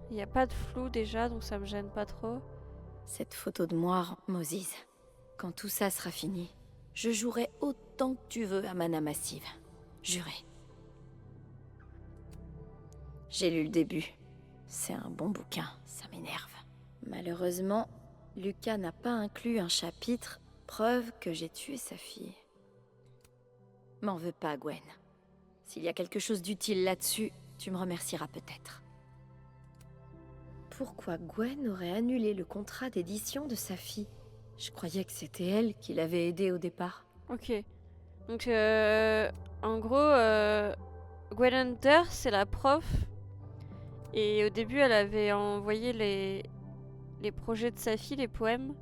Il n'y a pas de flou déjà, donc ça me gêne pas trop. Cette photo de moi, Moses. Quand tout ça sera fini, je jouerai autant que tu veux à Mana Massive. Juré. J'ai lu le début. C'est un bon bouquin, ça m'énerve. Malheureusement, Lucas n'a pas inclus un chapitre, preuve que j'ai tué sa fille. M'en veux pas, Gwen. S'il y a quelque chose d'utile là-dessus, tu me remercieras peut-être. Pourquoi Gwen aurait annulé le contrat d'édition de sa fille? Je croyais que c'était elle qui l'avait aidée au départ. Ok. Donc, en gros, Gwen Hunter, c'est la prof. Et au début, elle avait envoyé les projets de sa fille, les poèmes,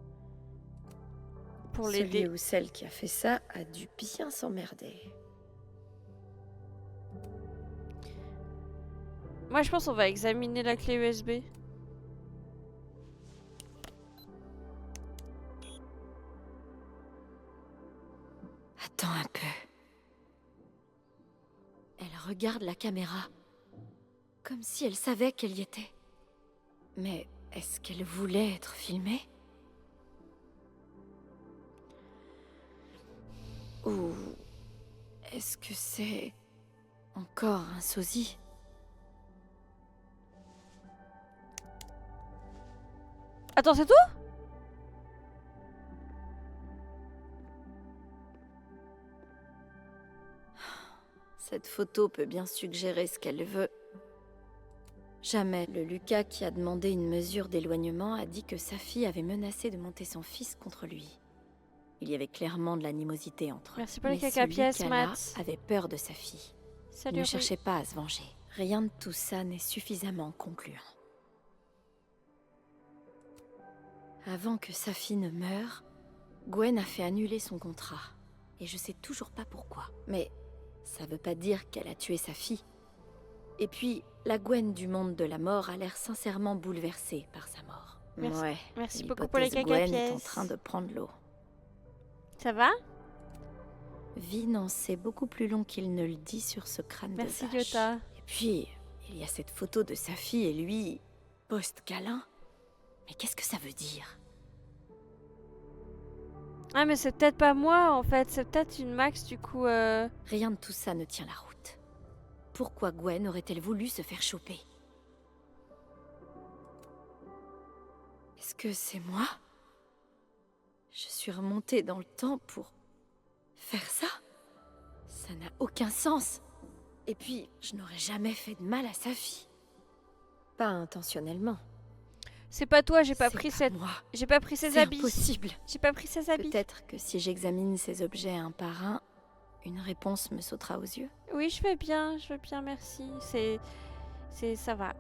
pour Celui l'aider. ou celle qui a fait ça a dû bien s'emmerder. Moi, je pense qu'on va examiner la clé USB. Attends un peu. Elle regarde la caméra, comme si elle savait qu'elle y était. Mais est-ce qu'elle voulait être filmée? Ou est-ce que c'est encore un sosie? Attends, c'est tout? Cette photo peut bien suggérer ce qu'elle veut. Jamais le Lucas qui a demandé une mesure d'éloignement a dit que sa fille avait menacé de monter son fils contre lui. Il y avait clairement de l'animosité entre eux. Merci pour les Mais ce caca-pièces, Lucas-là Matt. avait peur de sa fille. Il Salut, ne Rui. cherchait pas à se venger. Rien de tout ça n'est suffisamment concluant. Avant que sa fille ne meure, Gwen a fait annuler son contrat. Et je sais toujours pas pourquoi. Mais ça veut pas dire qu'elle a tué sa fille. Et puis, la Gwen du monde de la mort a l'air sincèrement bouleversée par sa mort. Merci. Ouais, Merci beaucoup pour les l'hypothèse Gwen est en caca-pièces. train de prendre l'eau. Ça va? Vin en sait beaucoup plus long qu'il ne le dit sur ce crâne Merci, de vache. Lyota. Et puis, il y a cette photo de sa fille et lui, post-câlin. Mais qu'est-ce que ça veut dire? Ah, mais c'est peut-être pas moi, en fait. C'est peut-être une Max, du coup. Rien de tout ça ne tient la route. Pourquoi Gwen aurait-elle voulu se faire choper? Est-ce que c'est moi? Je suis remontée dans le temps pour faire ça? Ça n'a aucun sens. Et puis, je n'aurais jamais fait de mal à sa fille. Pas intentionnellement. C'est pas toi, j'ai pas C'est pris pas cette. moi. J'ai pas pris ses C'est habits. impossible. J'ai pas pris ses habits. Peut-être que si j'examine ces objets un par un, une réponse me sautera aux yeux. Oui, je veux bien, merci. Ça va.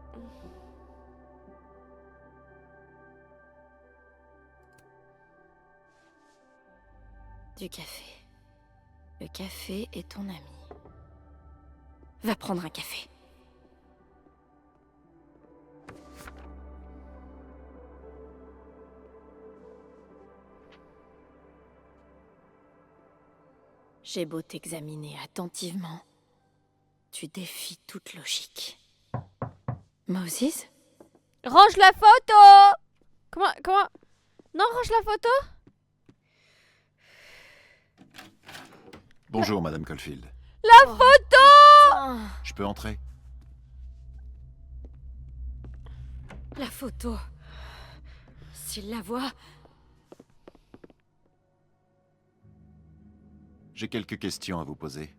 Du café. Le café est ton ami. Va prendre un café. J'ai beau t'examiner attentivement, tu défies toute logique. Moses? Range la photo! Comment? Non, range la photo? Bonjour, Madame Caulfield. La photo! Ah, Je peux entrer? la photo. S'il la voit, J'ai quelques questions à vous poser.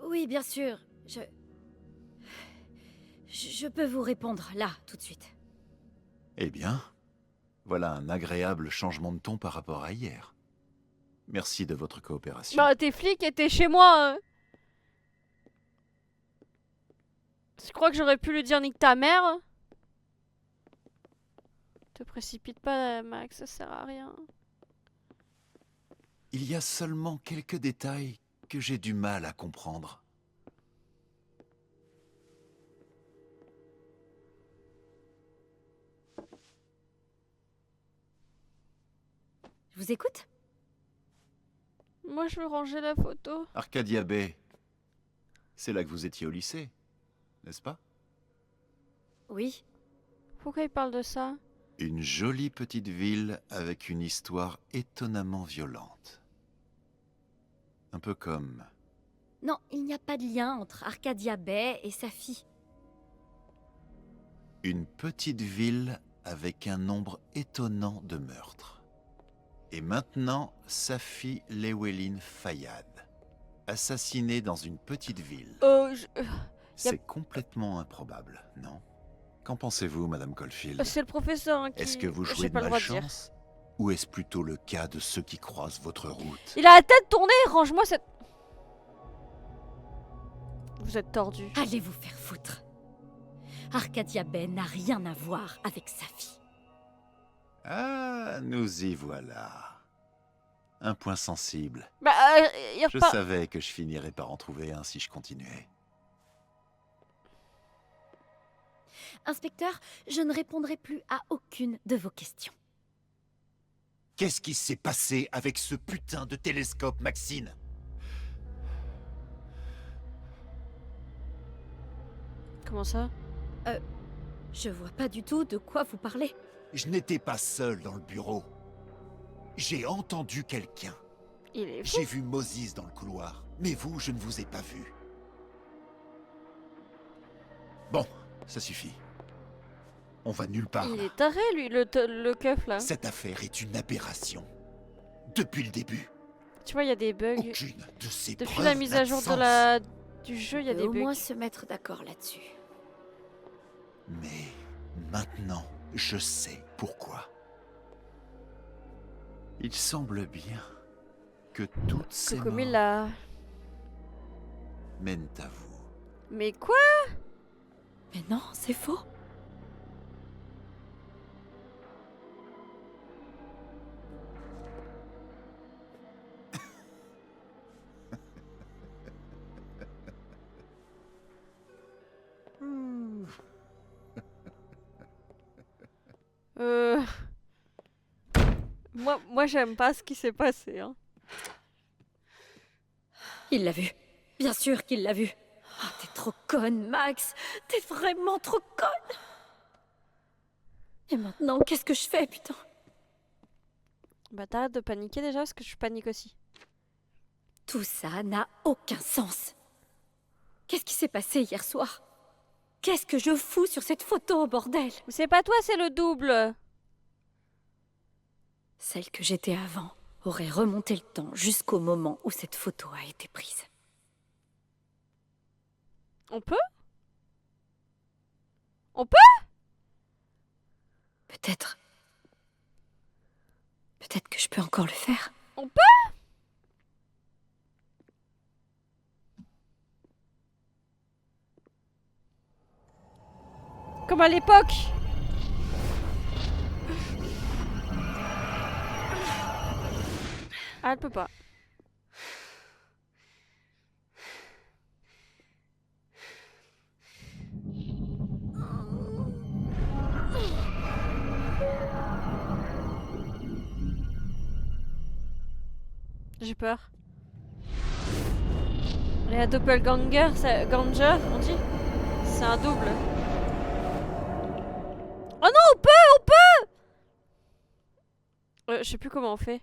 oui, bien sûr. Je peux vous répondre là, tout de suite. Eh bien, voilà un agréable changement de ton par rapport à hier. Merci de votre coopération. Bah, t'es flic et t'es chez moi. Je crois que j'aurais pu lui dire nique ta mère. Te précipite pas, Max, ça sert à rien. Il y a seulement quelques détails que j'ai du mal à comprendre. Je vous écoute? Moi, je veux ranger la photo. Arcadia Bay. C'est là que vous étiez au lycée, n'est-ce pas? Oui, Pourquoi il parle de ça? Une jolie petite ville avec une histoire étonnamment violente. Un peu comme... non, il n'y a pas de lien entre Arcadia Bay et sa fille. Une petite ville avec un nombre étonnant de meurtres. Et maintenant, Safi Llewellyn Fayyad, assassinée dans une petite ville. Oh, C'est complètement improbable, non? Qu'en pensez-vous, Madame Caulfield? c'est le professeur hein, qui... Est-ce que vous J'ai jouez de pas le droit de dire. malchance? Ou est-ce plutôt le cas de ceux qui croisent votre route? Il a la tête tournée, range-moi cette... Vous êtes tordu. Allez vous faire foutre. Arcadia Bay n'a rien à voir avec sa fille. Ah, nous y voilà. Un point sensible. Bah, il Je repart... savais que je finirais par en trouver un si je continuais. Inspecteur, je ne répondrai plus à aucune de vos questions. Qu'est-ce qui s'est passé avec ce putain de télescope, Maxine? Comment ça? Je vois pas du tout de quoi vous parlez. Je n'étais pas seul dans le bureau. J'ai entendu quelqu'un. Il est fou. J'ai vu Moses dans le couloir. Mais vous, je ne vous ai pas vu. Bon, ça suffit. On va nulle part. Il là. est taré, lui, le keuf, là. Cette affaire est une aberration. Depuis le début, Tu vois, il y a des bugs. aucune de ces Depuis preuves la mise à jour n'a de du sens. jeu, il y a On peut des au bugs. moins se mettre d'accord là-dessus. Mais maintenant, je sais pourquoi. Il semble bien que toutes ces morts Cocomilla. mènent à vous. Mais quoi? Mais non, c'est faux. Euh... Moi j'aime pas ce qui s'est passé. Hein. Il l'a vu. Bien sûr qu'il l'a vu. Oh, t'es trop conne, Max. T'es vraiment trop conne. Et maintenant, qu'est-ce que je fais, putain? Bah t'arrêtes de paniquer déjà parce que je panique aussi. Tout ça n'a aucun sens. Qu'est-ce qui s'est passé hier soir? Qu'est-ce que je fous sur cette photo, bordel? Mais c'est pas toi, c'est le double. Celle que j'étais avant aurait remonté le temps jusqu'au moment où cette photo a été prise. On peut? On peut? Peut-être... Peut-être que je peux encore le faire. On peut? Comme à l'époque. Ah, elle peut pas. J'ai peur. Et la doppelganger, c'est Ganger, on dit? C'est un double. Oh non, on peut, on peut! Je sais plus comment on fait.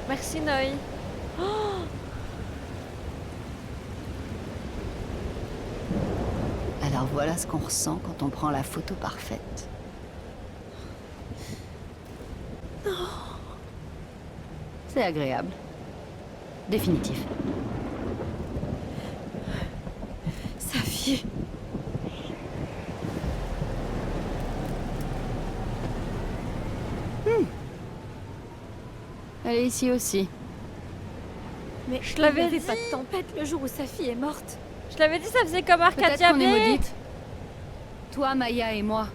Merci Noé. Oh, Alors voilà ce qu'on ressent quand on prend la photo parfaite. C'est agréable. Définitif. Sa fille... Elle est ici aussi. Mais Je l'avais il n'y avait dit. pas de tempête le jour où sa fille est morte. je l'avais dit, ça faisait comme Peut-être Arcadia qu'on est Bay. maudite. Toi, Maya et moi.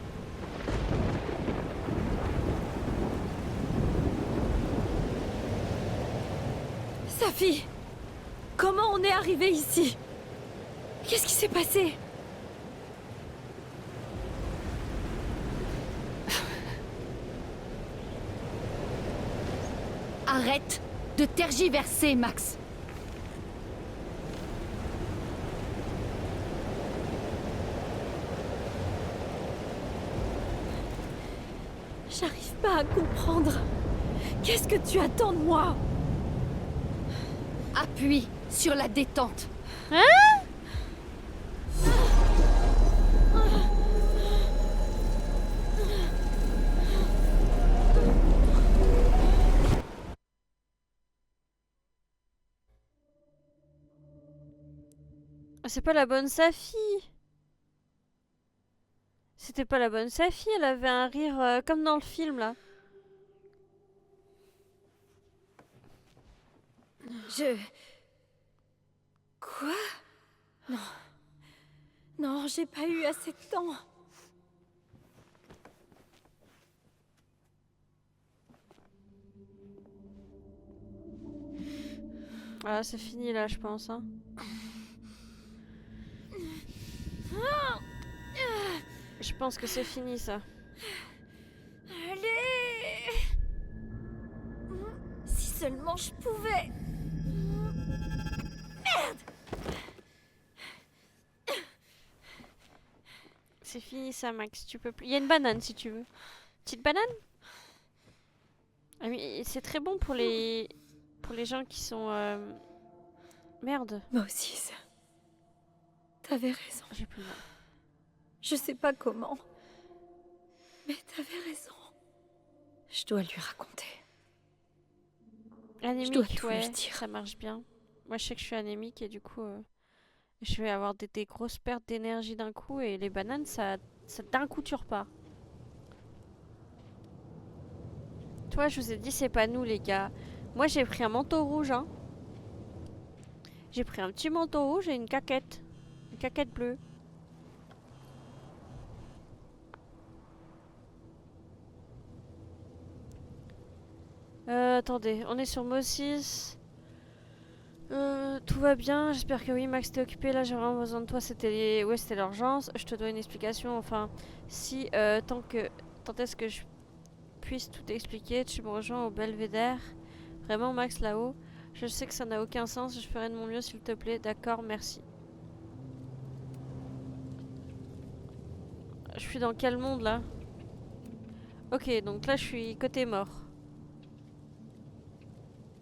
Safi! Comment on est arrivé ici? Qu'est-ce qui s'est passé? Arrête de tergiverser, Max. J'arrive pas à comprendre. Qu'est-ce que tu attends de moi? Appuie sur la détente. C'est pas la bonne Safi. C'était pas la bonne Safi, elle avait un rire comme dans le film là. Quoi? Non. Non, j'ai pas eu assez de temps. Ah, c'est fini là, je pense. Hein. Je pense que c'est fini ça. Allez! Si seulement je pouvais. C'est fini ça, Max. Tu peux plus. Il y a une banane si tu veux. Petite banane? Ah oui, c'est très bon pour les gens qui sont merde. Moi aussi, ça. T'avais raison. J'ai plus le nom. Je sais pas comment. Mais t'avais raison. Je dois lui raconter. Anémique, dois tout ouais, lui dire. ça marche bien. Moi, je sais que je suis anémique et du coup, je vais avoir des grosses pertes d'énergie d'un coup et les bananes, ça d'un coup tu repars. Toi, je vous ai dit, c'est pas nous, les gars. Moi, j'ai pris un manteau rouge, hein. J'ai pris un petit manteau rouge et une caquette. Une caquette bleue. Attendez, on est sur Mossis. Tout va bien, j'espère que oui. Max, t'es occupé là, j'ai vraiment besoin de toi. C'était c'était l'urgence. Je te dois une explication. Enfin, si tant est-ce que je puisse tout expliquer, tu me rejoins au Belvédère. Vraiment, Max, là-haut. Je sais que ça n'a aucun sens. Je ferai de mon mieux, s'il te plaît. D'accord, merci. Je suis dans quel monde là? Ok, donc là, je suis côté mort.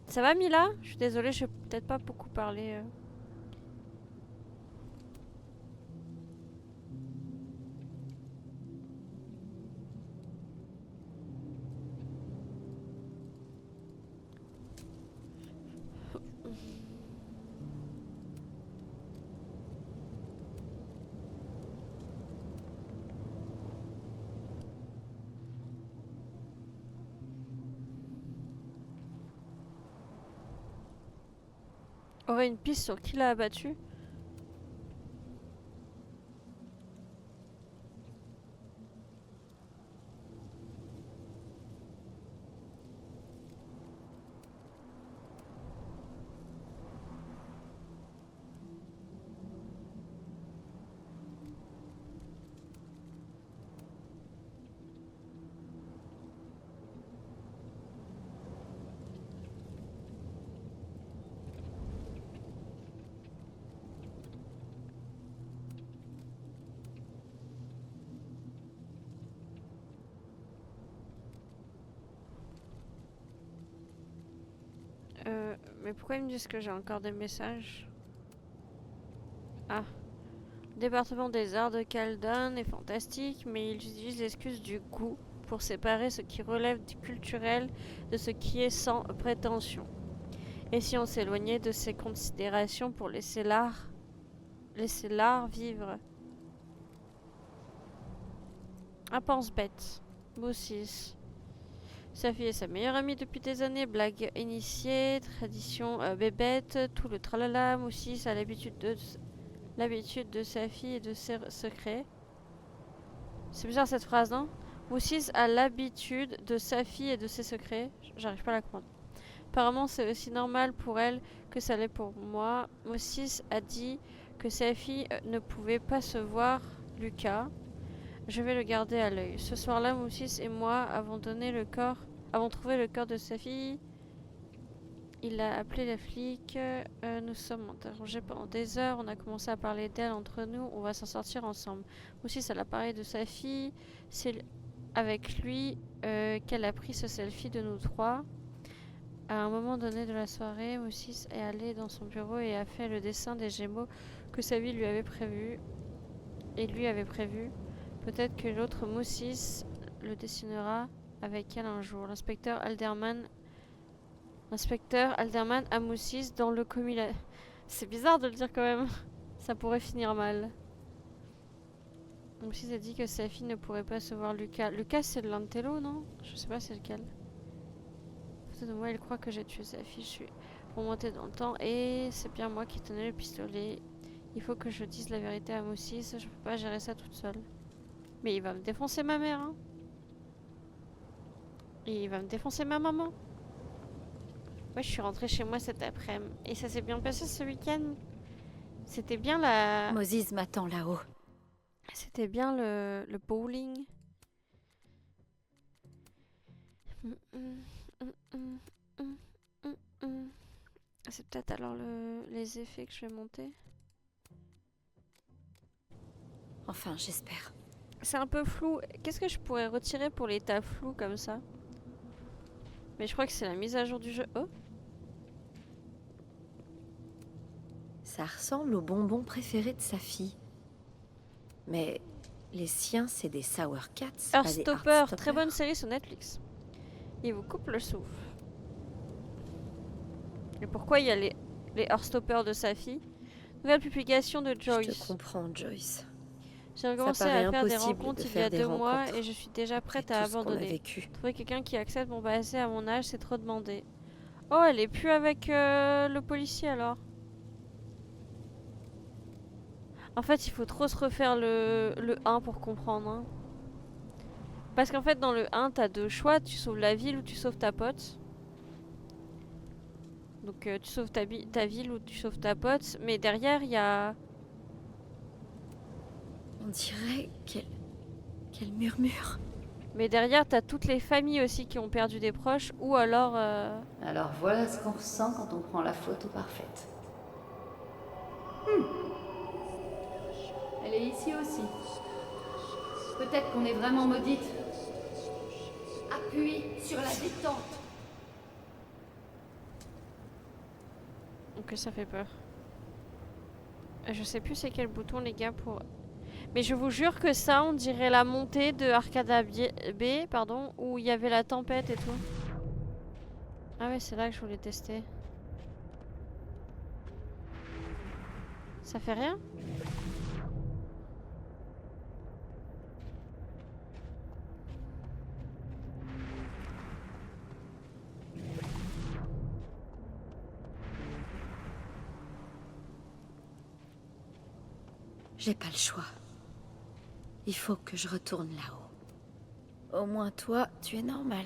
Ça va, Mila? Je suis désolée, je vais peut-être pas beaucoup parler. Aurait une piste sur qui l'a abattu? Mais pourquoi ils me disent que j'ai encore des messages? Ah. Département des arts de Caldon est fantastique, mais ils utilisent l'excuse du goût pour séparer ce qui relève du culturel de ce qui est sans prétention. Et si on s'éloignait de ces considérations pour laisser l'art vivre? Ah, pense bête. Bossis. Sa fille est sa meilleure amie depuis des années. Blague initiée, tradition bébête, tout le tralala. Moussis a l'habitude de sa fille et de ses secrets. C'est bizarre cette phrase, non? Moussis a l'habitude de sa fille et de ses secrets. J'arrive pas à la comprendre. Apparemment, c'est aussi normal pour elle que ça l'est pour moi. Moses a dit que sa fille ne pouvait pas se voir Lucas. Je vais le garder à l'œil. Ce soir-là, Moses et moi avons trouvé le corps de sa fille. Il a appelé les flics. Nous sommes interrogés pendant des heures. On a commencé à parler d'elle entre nous. On va s'en sortir ensemble. Moses a l'appareil de sa fille. C'est avec lui qu'elle a pris ce selfie de nous trois. À un moment donné de la soirée, Moses est allé dans son bureau et a fait le dessin des Gémeaux que sa vie lui avait prévu. Et lui avait prévu. Peut-être que l'autre Moses le dessinera avec elle un jour. L'inspecteur Alderman a Moses dans le commis. C'est bizarre de le dire quand même. Ça pourrait finir mal. Moses a dit que sa fille ne pourrait pas se voir Lucas. Lucas, c'est de l'Antello, non? Je sais pas c'est lequel. De moi, il croit que j'ai tué sa fille. Je suis remontée dans le temps et c'est bien moi qui tenais le pistolet. Il faut que je dise la vérité à Moses. Je peux pas gérer ça toute seule. Mais il va me défoncer ma mère, hein. Et il va me défoncer ma maman. Ouais, je suis rentrée chez moi cet après-midi. Et ça s'est bien passé ce week-end. C'était bien la... Moses m'attend là-haut. C'était bien le bowling. C'est peut-être alors les effets que je vais monter. Enfin, j'espère. C'est un peu flou. Qu'est-ce que je pourrais retirer pour l'état flou comme ça? Mais je crois que c'est la mise à jour du jeu. Oh, Ça ressemble aux bonbons préférés de sa fille. Mais les siens, c'est des Sour Cats, pas des Heartstopper, Heartstopper. très bonne série sur Netflix. Il vous coupe le souffle. Et pourquoi il y a les Heartstoppers de sa fille? Nouvelle publication de Je Joyce. te comprends, Joyce. J'ai recommencé paraît à faire des impossible rencontres de il y a faire des 2 mois rencontres et je suis déjà après prête à tout ce qu'on a abandonner. vécu. Trouver quelqu'un qui accepte mon passé à mon âge, c'est trop demandé. Oh, elle est plus avec le policier alors. En fait, il faut trop se refaire le 1 pour comprendre. Hein. Parce qu'en fait, dans le 1, t'as 2 choix. Tu sauves la ville ou tu sauves ta pote. Donc, tu sauves ta ville ou tu sauves ta pote. Mais derrière, il y a... On dirait qu'elle murmure. Mais derrière, t'as toutes les familles aussi qui ont perdu des proches. Ou alors... Alors voilà ce qu'on ressent quand on prend la photo parfaite. Elle est ici aussi. Peut-être qu'on est vraiment maudite. Appuie sur la détente. Donc ça fait peur. Je sais plus c'est quel bouton les gars pour... Mais je vous jure que ça, on dirait la montée de Arcadia B, pardon, où il y avait la tempête et tout. Ah ouais, c'est là que je voulais tester. Ça fait rien? J'ai pas le choix. Il faut que je retourne là-haut. Au moins toi, tu es normal.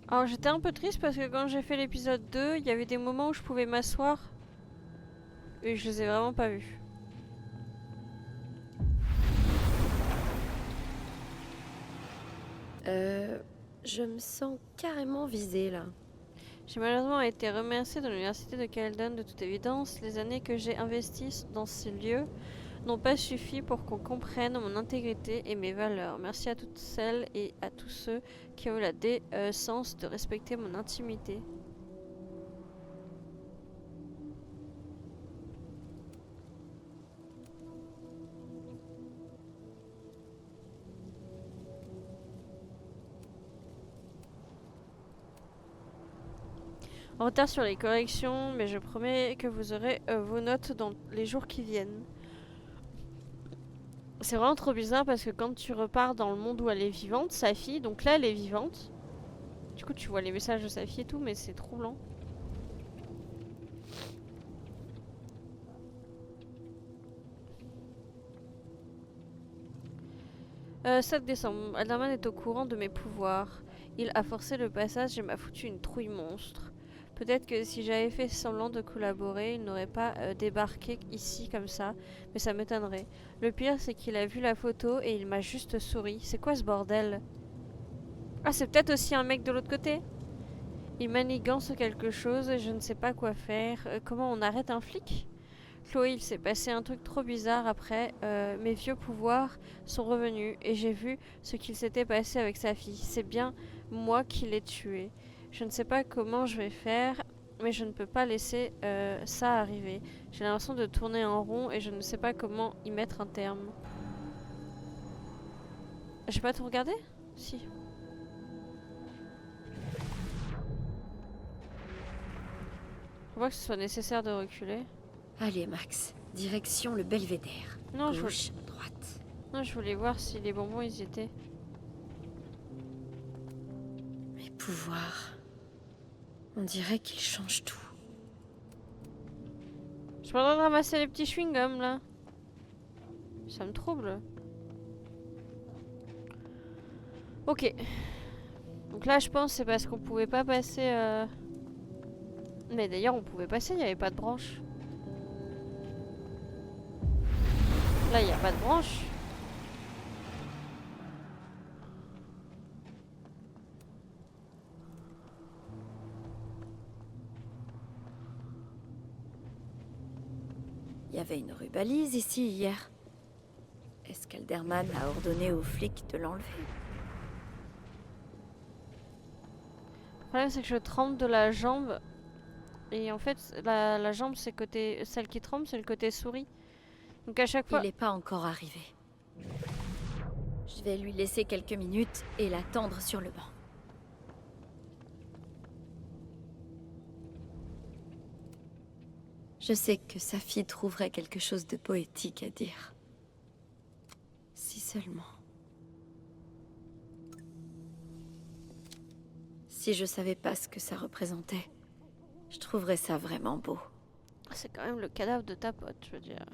Alors j'étais un peu triste parce que quand j'ai fait l'épisode 2, il y avait des moments où je pouvais m'asseoir. Et je les ai vraiment pas vus. Je me sens carrément visée là. J'ai malheureusement été remerciée de l'université de Caledon. De toute évidence, les années que j'ai investies dans ces lieux n'ont pas suffi pour qu'on comprenne mon intégrité et mes valeurs. Merci à toutes celles et à tous ceux qui ont eu la décence de respecter mon intimité. En retard sur les corrections, mais je promets que vous aurez vos notes dans les jours qui viennent. C'est vraiment trop bizarre parce que quand tu repars dans le monde où elle est vivante, sa fille, donc là elle est vivante. Du coup tu vois les messages de sa fille et tout, mais c'est troublant. 7 décembre. Alderman est au courant de mes pouvoirs. Il a forcé le passage et m'a foutu une trouille monstre. Peut-être que si j'avais fait semblant de collaborer, il n'aurait pas débarqué ici comme ça, mais ça m'étonnerait. Le pire, c'est qu'il a vu la photo et il m'a juste souri. C'est quoi ce bordel? Ah, c'est peut-être aussi un mec de l'autre côté? Il manigance quelque chose et je ne sais pas quoi faire. Comment on arrête un flic? Chloé, il s'est passé un truc trop bizarre après. Mes vieux pouvoirs sont revenus et j'ai vu ce qu'il s'était passé avec sa fille. C'est bien moi qui l'ai tué. Je ne sais pas comment je vais faire, mais je ne peux pas laisser ça arriver. J'ai l'impression de tourner en rond et je ne sais pas comment y mettre un terme. J'ai pas tout regardé? Si. Je vois que ce soit nécessaire de reculer. Allez, Max. Direction le belvédère. Non, Gauche, droite. non, je voulais voir si les bonbons ils y étaient. Mes pouvoirs. On dirait qu'ils changent tout. Je suis en train de ramasser les petits chewing-gums là. Ça me trouble. Ok. Donc là, je pense c'est parce qu'on pouvait pas passer. Mais d'ailleurs, on pouvait passer, il n'y avait pas de branche. Là, il n'y a pas de branche. Il y avait une rubalise ici hier. Est-ce qu'Alderman a ordonné aux flics de l'enlever? Le problème, c'est que je tremble de la jambe. Et en fait, la jambe, c'est côté. Celle qui tremble, c'est le côté souris. Donc à chaque fois. Il n'est pas encore arrivé. Je vais lui laisser quelques minutes et l'attendre sur le banc. Je sais que sa fille trouverait quelque chose de poétique à dire. Si seulement. Si je savais pas ce que ça représentait, je trouverais ça vraiment beau. C'est quand même le cadavre de ta pote, je veux dire.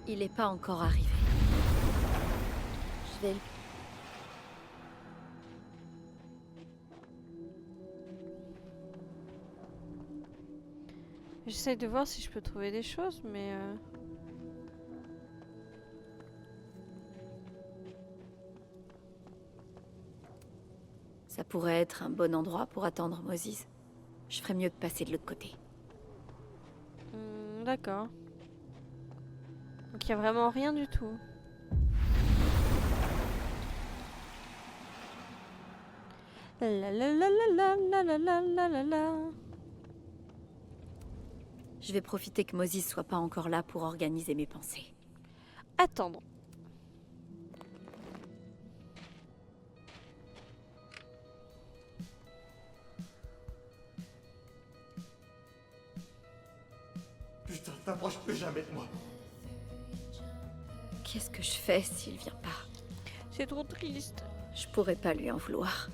Il n'est pas encore arrivé. Je vais... J'essaye de voir si je peux trouver des choses, mais... Ça pourrait être un bon endroit pour attendre Moses. Je ferais mieux de passer de l'autre côté. D'accord. Donc il n'y a vraiment rien du tout. La la la la la la la la la la la. Je vais profiter que Moses soit pas encore là pour organiser mes pensées. Attendre. Putain, t'approches plus jamais de moi. Qu'est-ce que je fais s'il vient pas? C'est trop triste. Je pourrais pas lui en vouloir.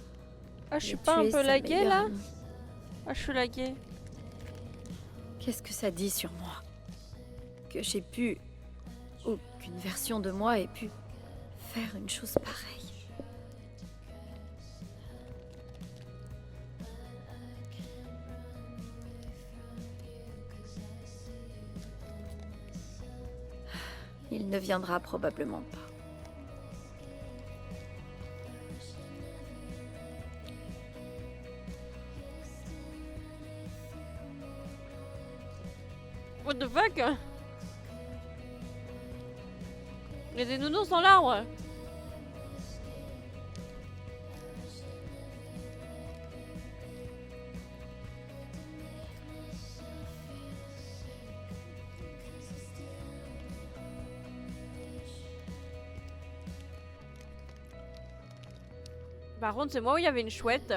Ah, je suis Le pas un tuer, peu sa laguée meilleure là? amie. Ah, je suis laguée. Qu'est-ce que ça dit sur moi? Que j'ai pu... ou qu'une version de moi ait pu faire une chose pareille. Il ne viendra probablement pas. What the fuck? Il y a des nounours dans l'arbre. Par contre, c'est moi où il y avait une chouette.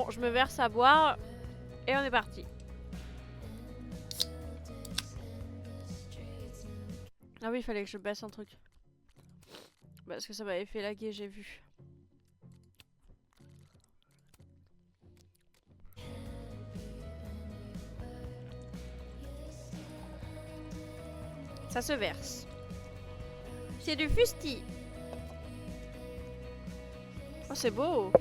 Bon, je me verse à boire et on est parti. Ah oui, il fallait que je baisse un truc. Parce que ça m'avait fait laguer, j'ai vu. Ça se verse. C'est du fusti. Oh, c'est beau.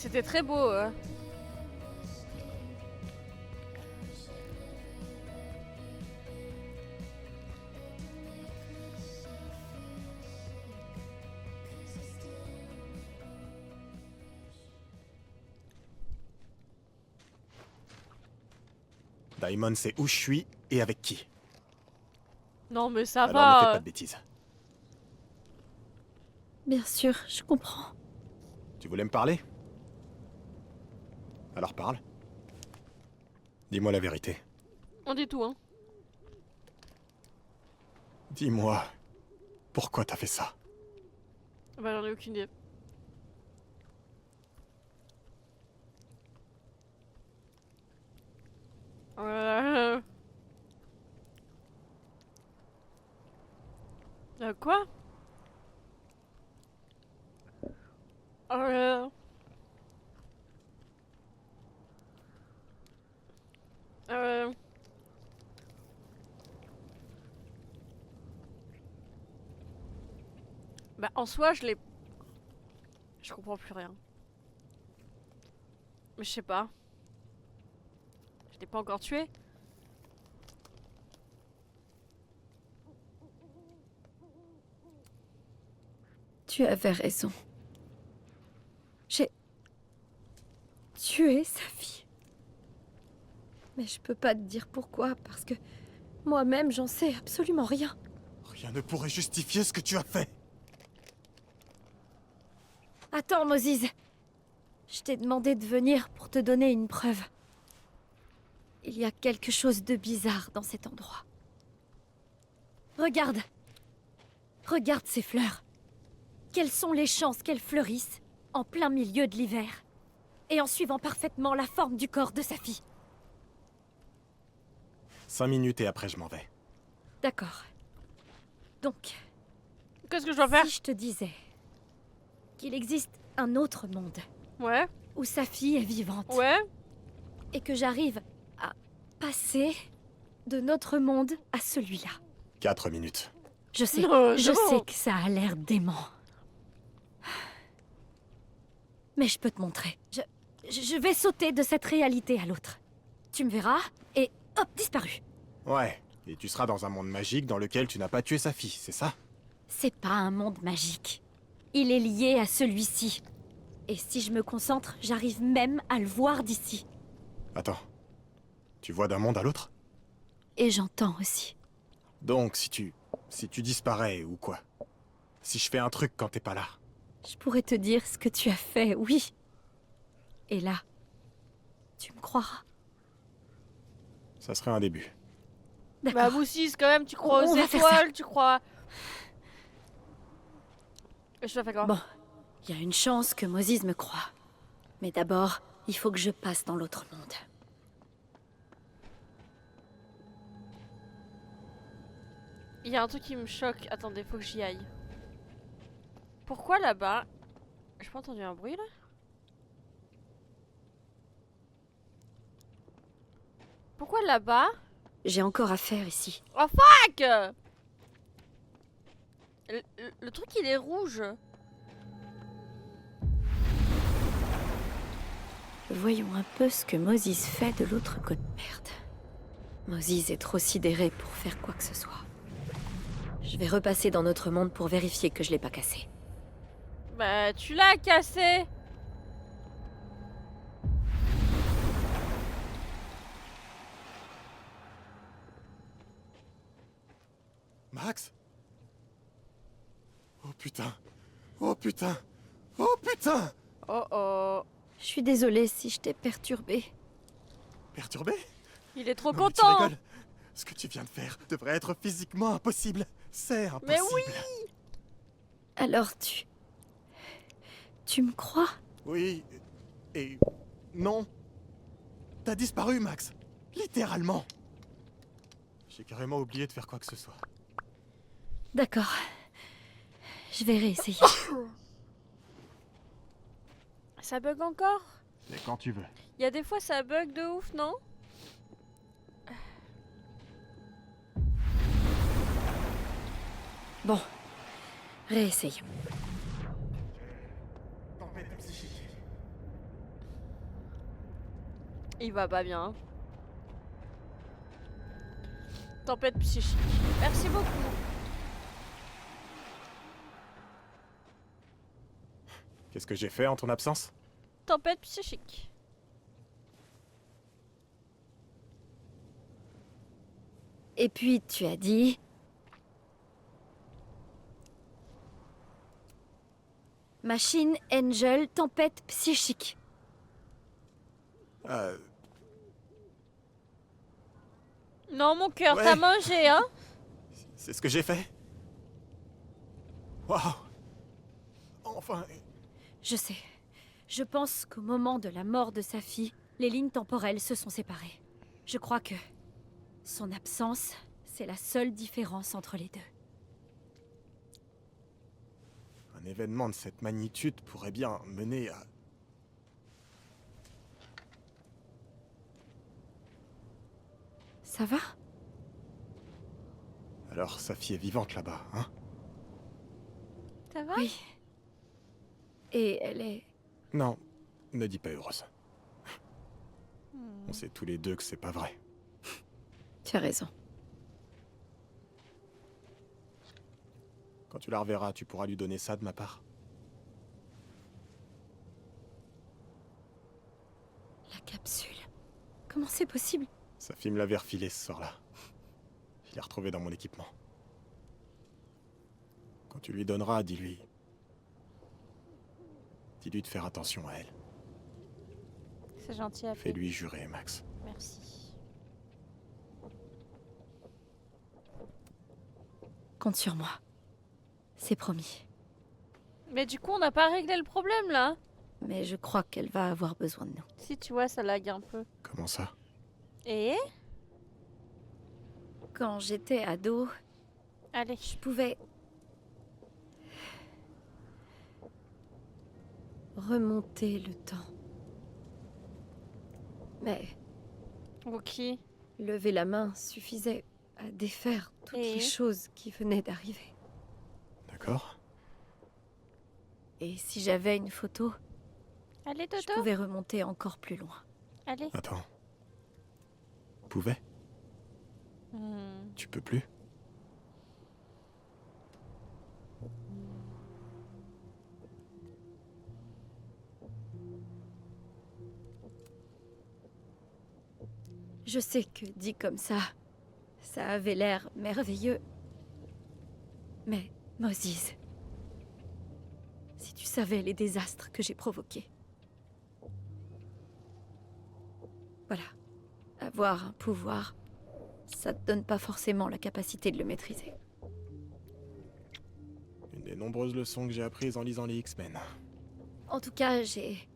C'était très beau. Hein. Daimon sait où je suis et avec qui. Non, mais ça Alors ne fais va. pas de bêtises. Bien sûr, je comprends. Tu voulais me parler? Alors parle. Dis-moi la vérité. On dit tout, hein. Dis-moi, pourquoi t'as fait ça? Bah, j'en ai aucune idée. Quoi? Bah, en soi, je l'ai... Je comprends plus rien. Mais je sais pas. Je l'ai pas encore tué. Tu avais raison. J'ai tué sa fille. Mais je peux pas te dire pourquoi, parce que moi-même, j'en sais absolument rien. Rien ne pourrait justifier ce que tu as fait. Attends, Moses. Je t'ai demandé de venir pour te donner une preuve. Il y a quelque chose de bizarre dans cet endroit. Regarde. Regarde ces fleurs. Quelles sont les chances qu'elles fleurissent en plein milieu de l'hiver et en suivant parfaitement la forme du corps de sa fille? 5 minutes et après je m'en vais. D'accord. Donc, Qu'est-ce que je dois faire? si je te disais qu'il existe un autre monde Ouais, où sa fille est vivante ouais. et que j'arrive à passer de notre monde à celui-là. 4 minutes. Je sais, Non, je c'est bon. sais que ça a l'air dément. Mais je peux te montrer. Je vais sauter de cette réalité à l'autre. Tu me verras et hop, disparu. Ouais, et tu seras dans un monde magique dans lequel tu n'as pas tué sa fille, c'est ça? C'est pas un monde magique. Il est lié à celui-ci. Et si je me concentre, j'arrive même à le voir d'ici. Attends. Tu vois d'un monde à l'autre? Et j'entends aussi. Donc si tu disparais ou quoi? Si je fais un truc quand t'es pas là? Je pourrais te dire ce que tu as fait, oui. Et là, tu me croiras. Ça serait un début. Bah, D'accord. Moussis, quand même, tu crois On aux va faire ça. étoiles, tu crois... Je dois faire quoi? Bon, il y a une chance que Moses me croie. Mais d'abord, il faut que je passe dans l'autre monde. Il y a un truc qui me choque. Attendez, faut que j'y aille. Pourquoi là-bas? J'ai pas entendu un bruit là? Pourquoi là-bas? J'ai encore à faire ici. Oh fuck! Le truc il est rouge. Voyons un peu ce que Moses fait de l'autre côté. Merde. Moses est trop sidéré pour faire quoi que ce soit. Je vais repasser dans notre monde pour vérifier que je l'ai pas cassé. Bah tu l'as cassé. Max? Oh putain! Oh putain! Oh putain! Oh oh. Je suis désolée si je t'ai perturbée. Perturbé? Il est trop Non, mais tu content. rigoles. Ce que tu viens de faire devrait être physiquement impossible. C'est impossible. Mais oui! Alors tu me crois? Oui. Et... non. T'as disparu, Max. Littéralement. J'ai carrément oublié de faire quoi que ce soit. D'accord. Je vais réessayer. Ça bug encore? Et quand tu veux. Il y a des fois ça bug de ouf, non? Bon, réessayons. Tempête psychique. Il va pas bien. Tempête psychique. Merci beaucoup. Qu'est-ce que j'ai fait en ton absence? Tempête psychique. Et puis tu as dit... Machine, Angel, tempête psychique. Non, mon cœur, Ouais. t'as mangé, hein? C'est ce que j'ai fait. Waouh. Enfin... Je sais. Je pense qu'au moment de la mort de sa fille, les lignes temporelles se sont séparées. Je crois que son absence, c'est la seule différence entre les deux. Un événement de cette magnitude pourrait bien mener à... Ça va? Alors sa fille est vivante là-bas, hein? Ça va? Oui. Et elle est... Non, ne dis pas heureuse. On sait tous les deux que c'est pas vrai. Tu as raison. Quand tu la reverras, tu pourras lui donner ça de ma part. La capsule. Comment c'est possible? Sa fille me l'avait refilé ce soir-là. Je l'ai retrouvé dans mon équipement. Quand tu lui donneras, dis-lui... Dis-lui de faire attention à elle. C'est gentil à faire. Fais-lui jurer, Max. Merci. Compte sur moi. C'est promis. Mais du coup, on n'a pas réglé le problème, là. Mais je crois qu'elle va avoir besoin de nous. Si, tu vois, ça lag un peu. Comment ça? Et? Quand j'étais ado, Allez. je pouvais... remonter le temps. Mais Ok. lever la main suffisait à défaire toutes Et les choses qui venaient d'arriver. D'accord? Et si j'avais une photo, Allez, je Toto. pouvais remonter encore plus loin. Allez. Attends. Pouvais? Tu peux plus? Je sais que dit comme ça avait l'air merveilleux. Mais, Moses, si tu savais les désastres que j'ai provoqués. Voilà. Avoir un pouvoir, ça te donne pas forcément la capacité de le maîtriser. Une des nombreuses leçons que j'ai apprises en lisant les X-Men. En tout cas, j'ai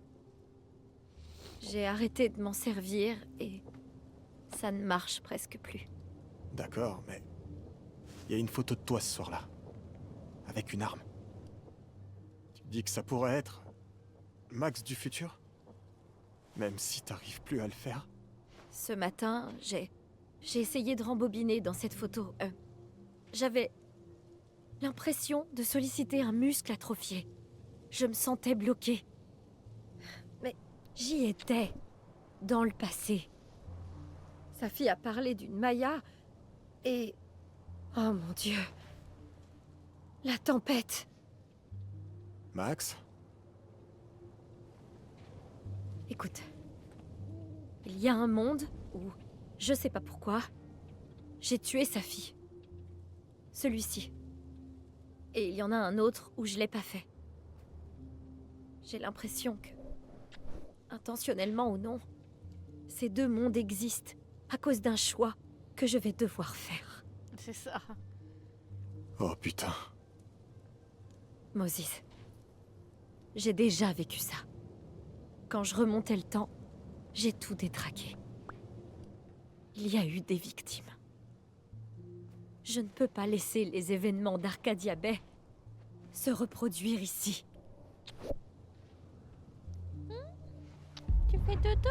arrêté de m'en servir et ça ne marche presque plus. D'accord, mais... Il y a une photo de toi ce soir-là. Avec une arme. Tu dis que ça pourrait être... Max du futur? Même si t'arrives plus à le faire? Ce matin, j'ai essayé de rembobiner dans cette photo. J'avais l'impression de solliciter un muscle atrophié. Je me sentais bloquée. Mais j'y étais, dans le passé. Sa fille a parlé d'une Maya et... Oh mon Dieu. La tempête. Max? Écoute. Il y a un monde où, je sais pas pourquoi, j'ai tué sa fille. Celui-ci. Et il y en a un autre où je l'ai pas fait. J'ai l'impression que, intentionnellement ou non, ces deux mondes existent à cause d'un choix que je vais devoir faire. C'est ça. Oh putain. Moses, j'ai déjà vécu ça. Quand je remontais le temps, j'ai tout détraqué. Il y a eu des victimes. Je ne peux pas laisser les événements d'Arcadia Bay se reproduire ici. Tu fais dodo?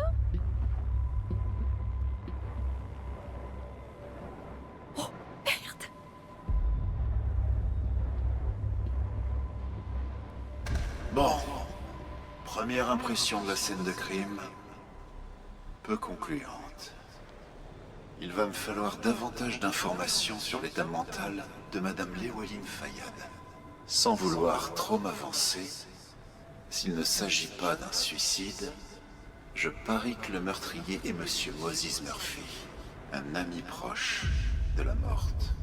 Oh, merde! Bon, première impression de la scène de crime, peu concluante. Il va me falloir davantage d'informations sur l'état mental de Madame Llewellyn Fayyad. Sans vouloir trop m'avancer, s'il ne s'agit pas d'un suicide, je parie que le meurtrier est Monsieur Moses Murphy, un ami proche de la morte.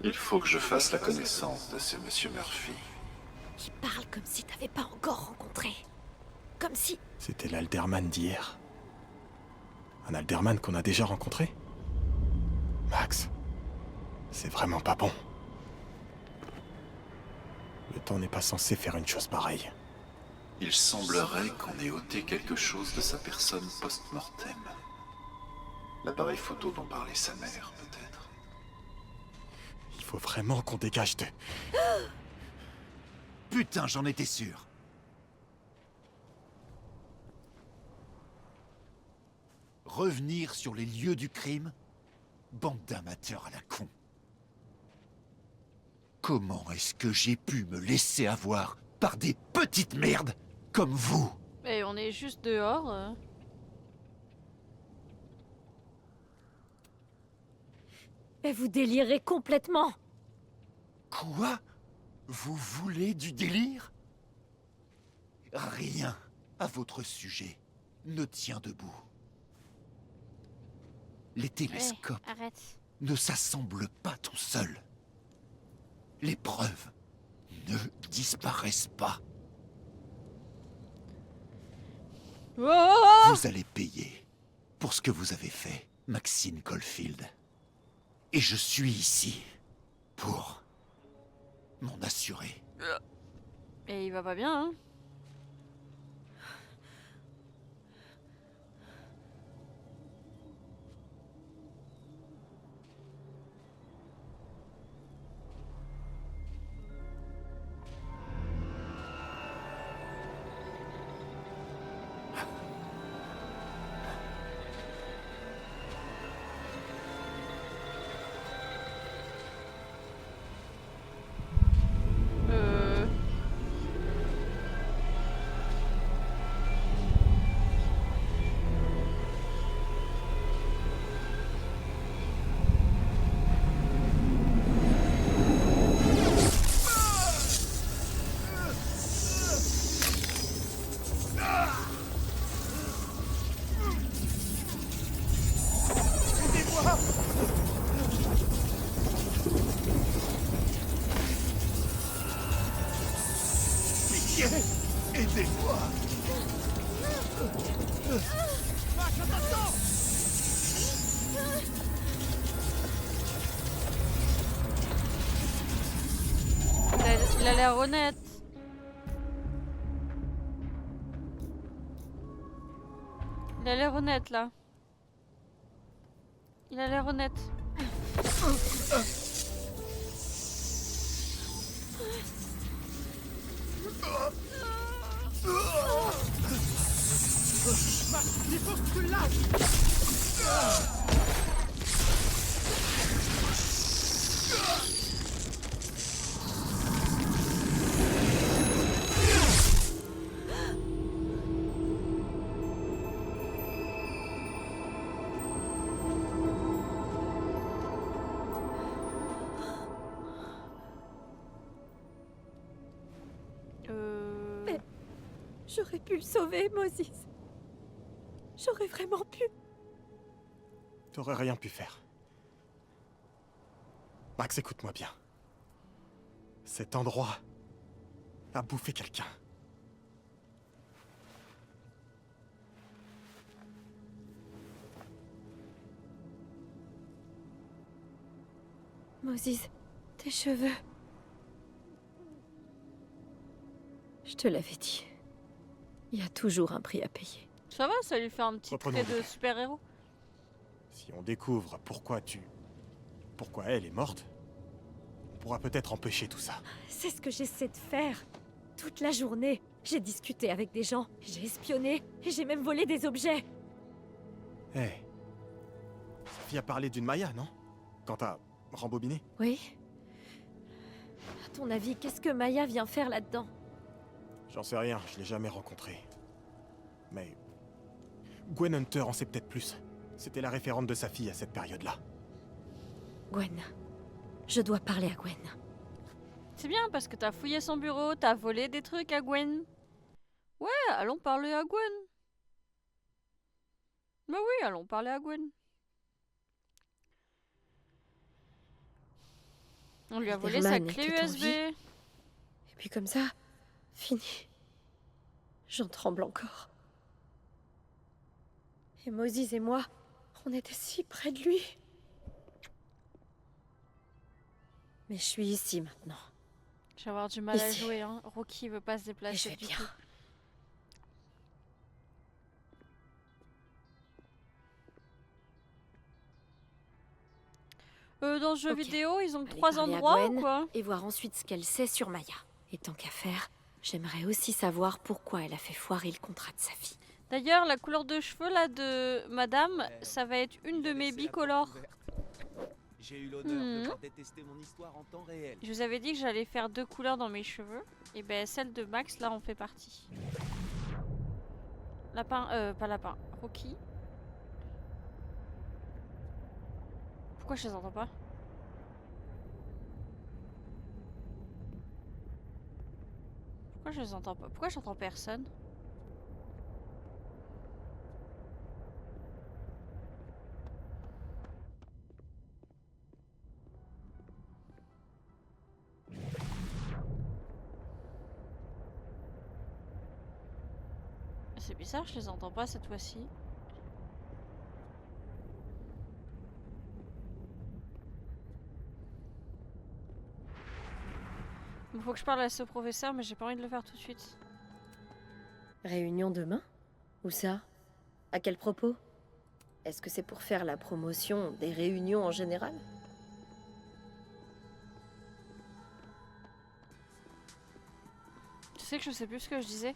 Il faut que je fasse la connaissance de ce Monsieur Murphy. Il parle comme si t'avais pas encore rencontré. Comme si... C'était l'Alderman d'hier. Un Alderman qu'on a déjà rencontré? Max, c'est vraiment pas bon. Le temps n'est pas censé faire une chose pareille. Il semblerait qu'on ait ôté quelque chose de sa personne post-mortem. L'appareil photo dont parlait sa mère, peut-être. Il faut vraiment qu'on dégage de... Putain, j'en étais sûr. Revenir sur les lieux du crime? Bande d'amateurs à la con. Comment est-ce que j'ai pu me laisser avoir par des petites merdes comme vous? Et on est juste dehors. Mais vous délirez complètement! Quoi? Vous voulez du délire? Rien à votre sujet ne tient debout. Les télescopes Arrête. ne s'assemblent pas tout seuls. Les preuves ne disparaissent pas. Oh! Vous allez payer pour ce que vous avez fait, Maxine Caulfield. Et je suis ici pour m'en assurer. Et il va pas bien, hein? Pitié, aidez-moi. Il a l'air honnête. Il a l'air honnête là. Il a l'air honnête. Il faut que tu lâches. J'aurais pu le sauver, Moses. J'aurais vraiment pu. T'aurais rien pu faire. Max, écoute-moi bien. Cet endroit a bouffé quelqu'un. Moses, tes cheveux. Je te l'avais dit. Il y a toujours un prix à payer. Ça va, ça lui fait un petit Reprenons trait de super-héros. Si on découvre pourquoi elle est morte, on pourra peut-être empêcher tout ça. C'est ce que j'essaie de faire. Toute la journée, j'ai discuté avec des gens, j'ai espionné, et j'ai même volé des objets. Hé. Sophie a parlé d'une Maya, non? Quand t'as rembobiné? Oui? À ton avis, qu'est-ce que Maya vient faire là-dedans? J'en sais rien, je l'ai jamais rencontrée. Mais... Gwen Hunter en sait peut-être plus. C'était la référente de sa fille à cette période-là. Gwen. Je dois parler à Gwen. C'est bien parce que t'as fouillé son bureau, t'as volé des trucs à Gwen. Ouais, allons parler à Gwen. Bah oui, allons parler à Gwen. On lui a volé sa Herman clé était en USB. vie. Et puis comme ça, fini. J'en tremble encore. Et Moses et moi, on était si près de lui. Mais je suis ici maintenant. Je vais avoir du mal à Ici. jouer, hein. Rocky veut pas se Et je déplacer vais du bien. tout. Dans ce jeu Ok. vidéo, ils ont Aller 3 parler à endroits ou Gwen quoi? et voir ensuite ce qu'elle sait sur Maya. Et tant qu'à faire, j'aimerais aussi savoir pourquoi elle a fait foirer le contrat de sa fille. D'ailleurs, la couleur de cheveux là de madame, ça va être une de mes bicolores. J'ai eu l'honneur Mhm. de pouvoir détester mon histoire en temps réel. Je vous avais dit que j'allais faire 2 couleurs dans mes cheveux. Et ben celle de Max là en fait partie. Lapin, pas lapin, Rocky. Pourquoi je les entends pas? Pourquoi je les entends pas? Pourquoi j'entends personne? C'est bizarre, je les entends pas cette fois-ci. Il faut que je parle à ce professeur, mais j'ai pas envie de le faire tout de suite. Réunion demain? Où ça? À quel propos? Est-ce que c'est pour faire la promotion des réunions en général? Tu sais que je sais plus ce que je disais.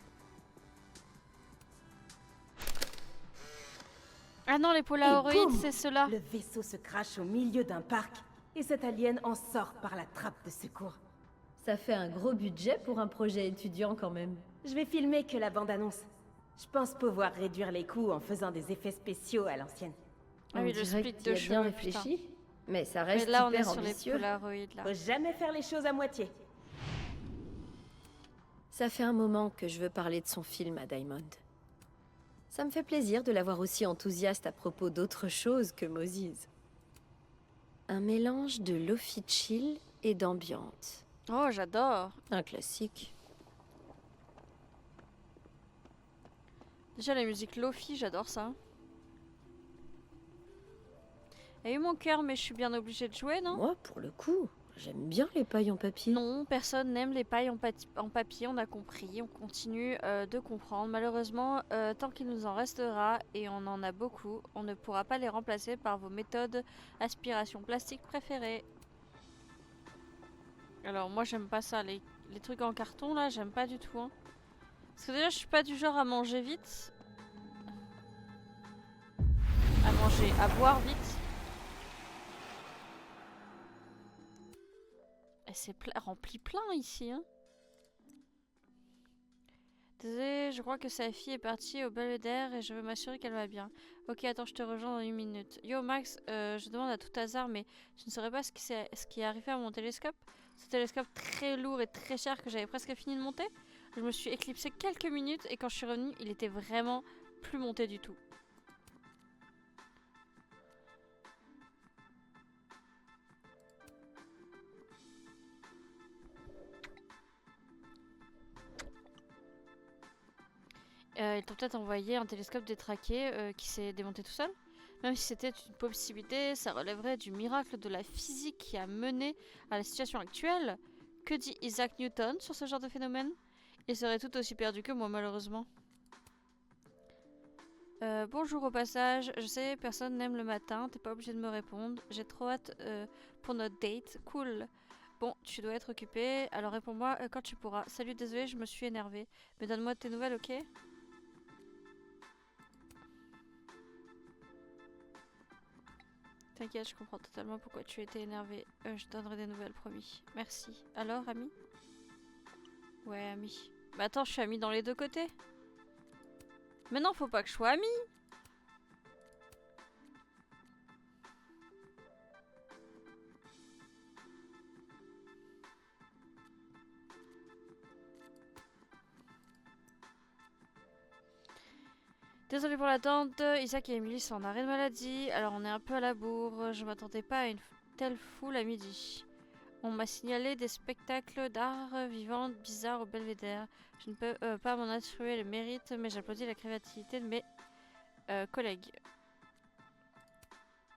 Ah non, les Polaroids, boum c'est cela. Le vaisseau se crache au milieu d'un parc et cet alien en sort par la trappe de secours. Ça fait un gros budget pour un projet étudiant quand même. Je vais filmer que la bande-annonce. Je pense pouvoir réduire les coûts en faisant des effets spéciaux à l'ancienne. Ah oui, On le dirait split que de t'y as bien cheveux, putain. réfléchi. Mais ça Mais reste là, on est hyper sur les ambitieux. Polaroids là. Faut jamais faire les choses à moitié. Ça fait un moment que je veux parler de son film à Diamond. Ça me fait plaisir de l'avoir aussi enthousiaste à propos d'autre chose que Moses. Un mélange de lofi chill et d'ambiance. Oh, j'adore. Un classique. Déjà, la musique Lofi, j'adore ça. Il y a eu mon cœur, mais je suis bien obligée de jouer, non? Moi, pour le coup, j'aime bien les pailles en papier. Non, personne n'aime les pailles en papier, on a compris, on continue de comprendre. Malheureusement, tant qu'il nous en restera, et on en a beaucoup, on ne pourra pas les remplacer par vos méthodes aspiration plastique préférées. Alors moi j'aime pas ça, les trucs en carton là, j'aime pas du tout. Hein. Parce que déjà je suis pas du genre à manger vite. À boire vite. Et c'est rempli plein ici. Hein. Désolé, je crois que sa fille est partie au belvédère et je veux m'assurer qu'elle va bien. Ok, attends, je te rejoins dans 1 minute. Yo Max, je demande à tout hasard, mais tu ne saurais pas ce qui est arrivé à mon télescope? Ce télescope très lourd et très cher que j'avais presque fini de monter. Je me suis éclipsé quelques minutes et quand je suis revenue, il était vraiment plus monté du tout. Ils t'ont peut-être envoyé un télescope détraqué qui s'est démonté tout seul. Même si c'était une possibilité, ça relèverait du miracle de la physique qui a mené à la situation actuelle. Que dit Isaac Newton sur ce genre de phénomène? Il serait tout aussi perdu que moi, malheureusement. Bonjour au passage, je sais personne n'aime le matin, t'es pas obligé de me répondre. J'ai trop hâte pour notre date, cool. Bon, tu dois être occupé, alors réponds-moi quand tu pourras. Salut, désolé, je me suis énervée. Mais donne-moi tes nouvelles, ok? T'inquiète, je comprends totalement pourquoi tu étais énervée. Je donnerai des nouvelles, promis. Merci. Alors, ami? Ouais, ami. Mais attends, je suis amie dans les deux côtés. Mais non, faut pas que je sois amie. Désolée pour l'attente, Isaac et Emily sont en arrêt de maladie, alors on est un peu à la bourre. Je m'attendais pas à une telle foule à midi. On m'a signalé des spectacles d'art vivant bizarres au Belvédère. Je ne peux pas m'en attribuer le mérite, mais j'applaudis la créativité de mes collègues.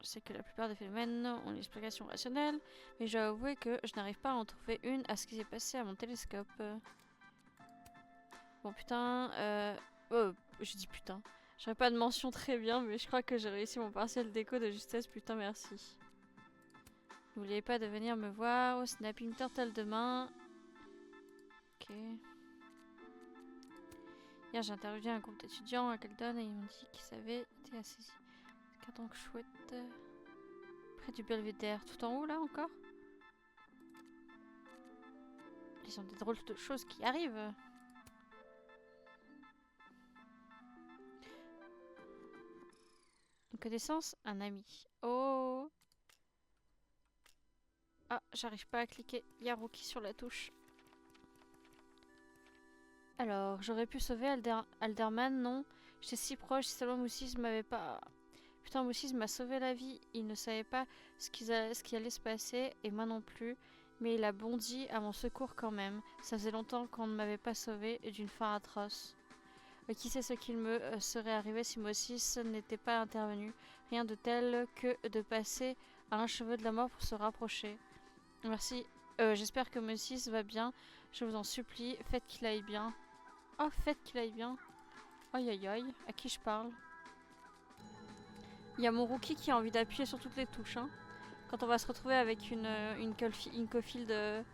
Je sais que la plupart des phénomènes ont une explication rationnelle, mais je dois avouer que je n'arrive pas à en trouver une à ce qui s'est passé à mon télescope. Bon putain, oh, je dis putain. J'aurais pas de mention très bien, mais je crois que j'ai réussi mon partiel d'écho de justesse, putain merci. N'oubliez pas de venir me voir au Snapping Turtle demain. Ok. Hier j'ai interviewé un groupe d'étudiants à Caldon et ils m'ont dit qu'ils avaient été assis. C'est donc chouette. Près du Belvédère, tout en haut là encore. Ils ont des drôles de choses qui arrivent. Une connaissance, un ami. Oh. Ah, j'arrive pas à cliquer. Il y a Rookie sur la touche. Alors, j'aurais pu sauver Alderman, non? J'étais si proche, si seulement Moussis m'avait pas... Putain, Moussis m'a sauvé la vie. Il ne savait pas ce qui allait se passer, et moi non plus. Mais il a bondi à mon secours quand même. Ça faisait longtemps qu'on ne m'avait pas sauvé d'une fin atroce. Qui sait ce qu'il me serait arrivé si Moussis n'était pas intervenu? Rien de tel que de passer à un cheveu de la mort pour se rapprocher. Merci. J'espère que Moussis va bien. Je vous en supplie, faites qu'il aille bien. Oh, faites qu'il aille bien. Aïe aïe aïe, à qui je parle? Il y a mon Rookie qui a envie d'appuyer sur toutes les touches. Hein. Quand on va se retrouver avec une Cofield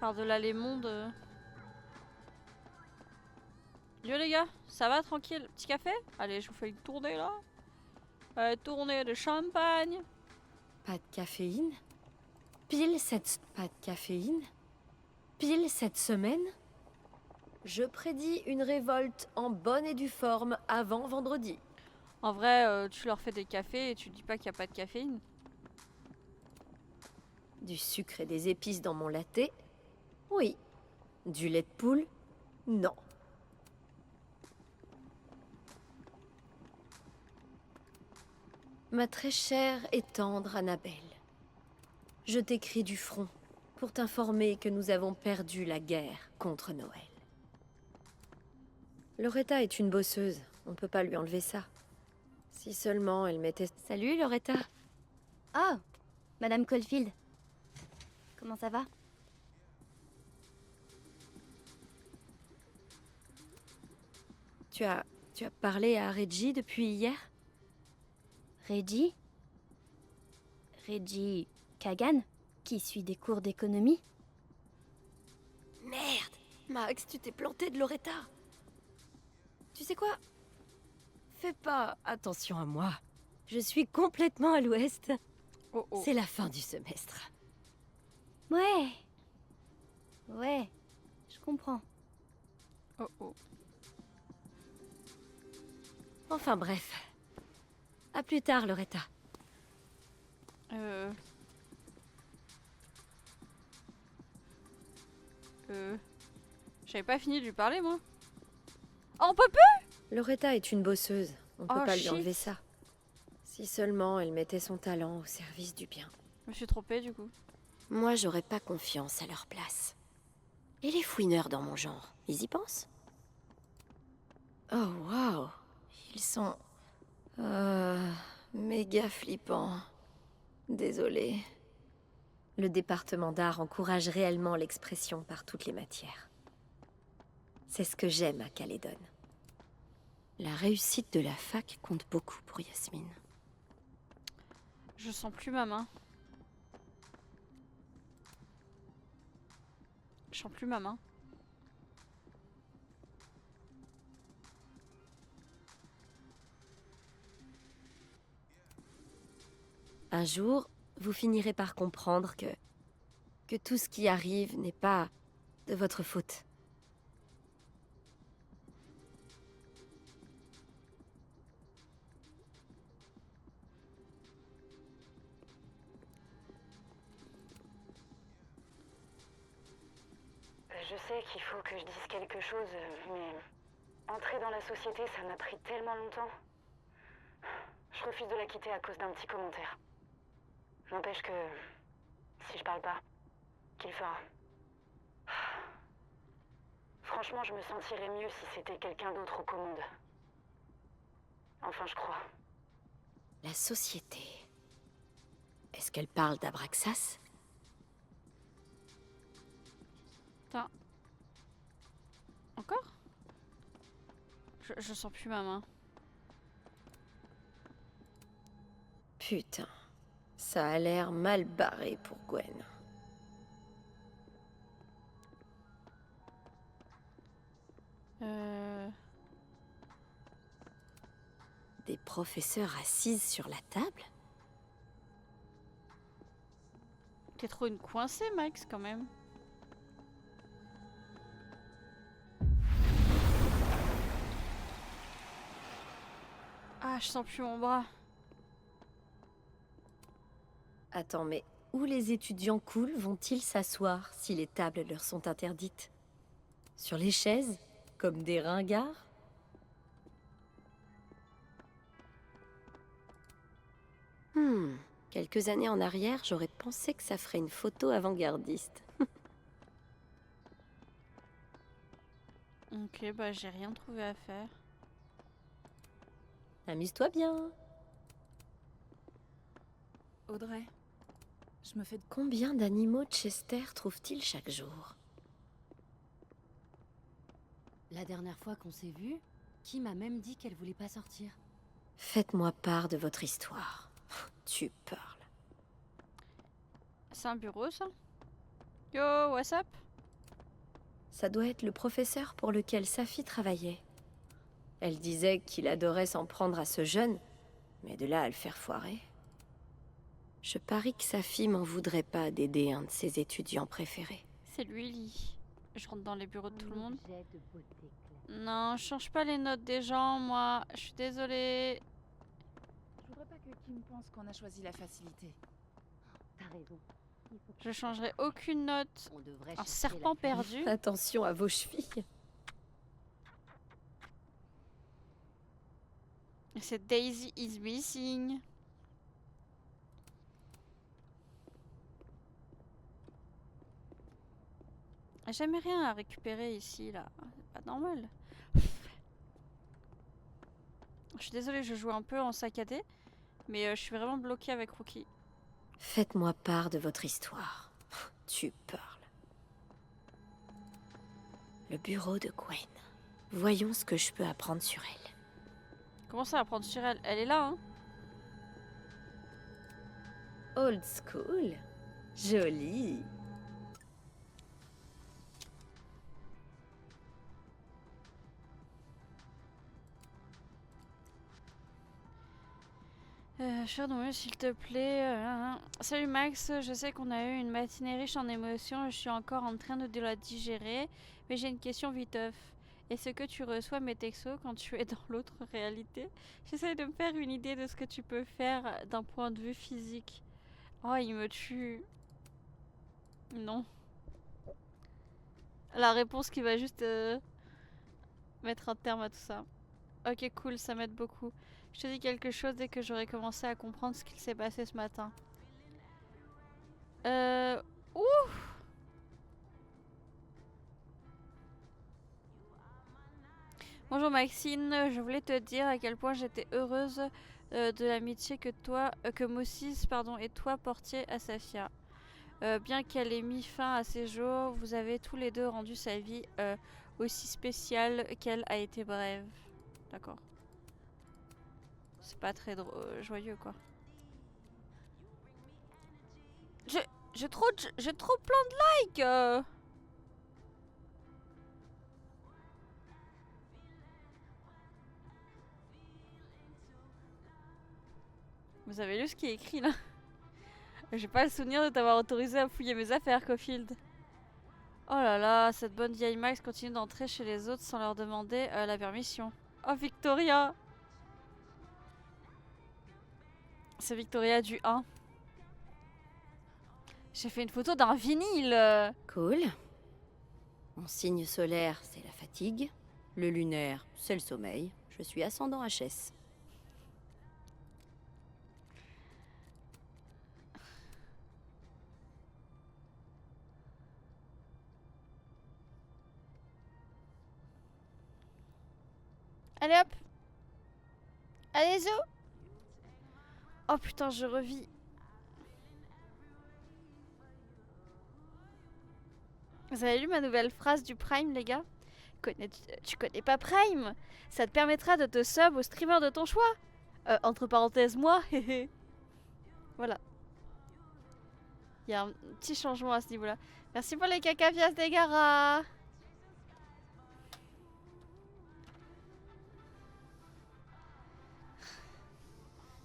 par-delà les mondes. Yo les gars, ça va tranquille? Petit café? Allez, je vous fais une tournée là. Tournée de champagne. Pas de caféine? Pas de caféine? Pile cette semaine? Je prédis une révolte en bonne et due forme avant vendredi. En vrai, tu leur fais des cafés et tu dis pas qu'il n'y a pas de caféine. Du sucre et des épices dans mon latte? Oui. Du lait de poule? Non. Ma très chère et tendre Annabelle, je t'écris du front pour t'informer que nous avons perdu la guerre contre Noël. Loretta est une bosseuse, on peut pas lui enlever ça. Si seulement elle mettait... Salut Loretta. Oh, Madame Caulfield. Comment ça va? Tu as parlé à Reggie depuis hier? Reggie? Reggie Kagan, qui suit des cours d'économie? Merde! Max, tu t'es planté de Loretta. Tu sais quoi? Fais pas attention à moi. Je suis complètement à l'ouest. Oh oh. C'est la fin du semestre. Ouais. Ouais, je comprends. Oh oh. Enfin bref. À plus tard, Loretta. J'avais pas fini de lui parler, moi. Oh, on peut plus! Loretta est une bosseuse. On peut Oh, pas shit. lui enlever ça. Si seulement elle mettait son talent au service du bien. Je me suis trompée, du coup. Moi, j'aurais pas confiance à leur place. Et les fouineurs dans mon genre, ils y pensent? Oh, waouh! Ils sont... Méga flippant. Désolée. Le département d'art encourage réellement l'expression par toutes les matières. C'est ce que j'aime à Calédon. La réussite de la fac compte beaucoup pour Yasmine. Je sens plus ma main. Je sens plus ma main. Un jour, vous finirez par comprendre que tout ce qui arrive n'est pas de votre faute. Je sais qu'il faut que je dise quelque chose, mais entrer dans la société, ça m'a pris tellement longtemps. Je refuse de la quitter à cause d'un petit commentaire. N'empêche que si je parle pas, qui le fera? Franchement, je me sentirais mieux si c'était quelqu'un d'autre aux commandes. Enfin, je crois. La société. Est-ce qu'elle parle d'Abraxas? Putain. Encore? Je sens plus ma main. Putain, ça a l'air mal barré pour Gwen. Des professeurs assises sur la table? T'es trop une coincée, Max, quand même. Ah, je sens plus mon bras. Attends, mais où les étudiants cool vont-ils s'asseoir si les tables leur sont interdites? Sur les chaises, comme des ringards? Quelques années en arrière, j'aurais pensé que ça ferait une photo avant-gardiste. Ok, bah j'ai rien trouvé à faire. Amuse-toi bien. Audrey, je me fais... Combien d'animaux Chester trouve-t-il chaque jour? La dernière fois qu'on s'est vu, Kim a même dit qu'elle voulait pas sortir. Faites-moi part de votre histoire. Tu parles. C'est un bureau, ça? Yo, what's up? Ça doit être le professeur pour lequel Safi travaillait. Elle disait qu'il adorait s'en prendre à ce jeune, mais de là à le faire foirer. Je parie que Safi m'en voudrait pas d'aider un de ses étudiants préférés. C'est lui, Lee. Je rentre dans les bureaux de tout le monde. Non, je change pas les notes des gens, moi. Je suis désolée. Je voudrais pas que Kim pense qu'on a choisi la facilité. T'as raison. Je changerai aucune note. Un serpent perdu. Attention à vos chevilles. C'est Daisy is missing. Jamais rien à récupérer ici, là. C'est pas normal. Je suis désolée, je joue un peu en saccadé. Mais je suis vraiment bloquée avec Rookie. Faites-moi part de votre histoire. Tu parles. Le bureau de Gwen. Voyons ce que je peux apprendre sur elle. Comment ça, apprendre sur elle? Elle est là, hein? Old school. Jolie. Cher Noël, s'il te plaît. Salut Max, je sais qu'on a eu une matinée riche en émotions. Je suis encore en train de la digérer. Mais j'ai une question viteuf. Est-ce que tu reçois mes textos quand tu es dans l'autre réalité? J'essaie de me faire une idée de ce que tu peux faire d'un point de vue physique. Oh, il me tue. Non. La réponse qui va juste mettre un terme à tout ça. Ok, cool, ça m'aide beaucoup. Je te dis quelque chose dès que j'aurai commencé à comprendre ce qu'il s'est passé ce matin. Ouf! Bonjour Maxine, je voulais te dire à quel point j'étais heureuse de l'amitié que Moses pardon, et toi portiez à Safia. Bien qu'elle ait mis fin à ses jours, vous avez tous les deux rendu sa vie aussi spéciale qu'elle a été brève. D'accord. C'est pas très joyeux quoi. J'ai trop plein de likes. Vous avez lu ce qui est écrit là? J'ai pas le souvenir de t'avoir autorisé à fouiller mes affaires, Cofield. Oh là là, cette bonne vieille Max continue d'entrer chez les autres sans leur demander la permission. Oh Victoria! C'est Victoria du 1. J'ai fait une photo d'un vinyle. Cool. Mon signe solaire, c'est la fatigue. Le lunaire, c'est le sommeil. Je suis ascendant HS. Allez hop. Allez zo. Oh putain, je revis. Vous avez lu ma nouvelle phrase du Prime, les gars? Tu connais pas Prime? Ça te permettra de te sub au streamer de ton choix. Entre parenthèses, moi. Voilà. Il y a un petit changement à ce niveau-là. Merci pour les cacavias des garas.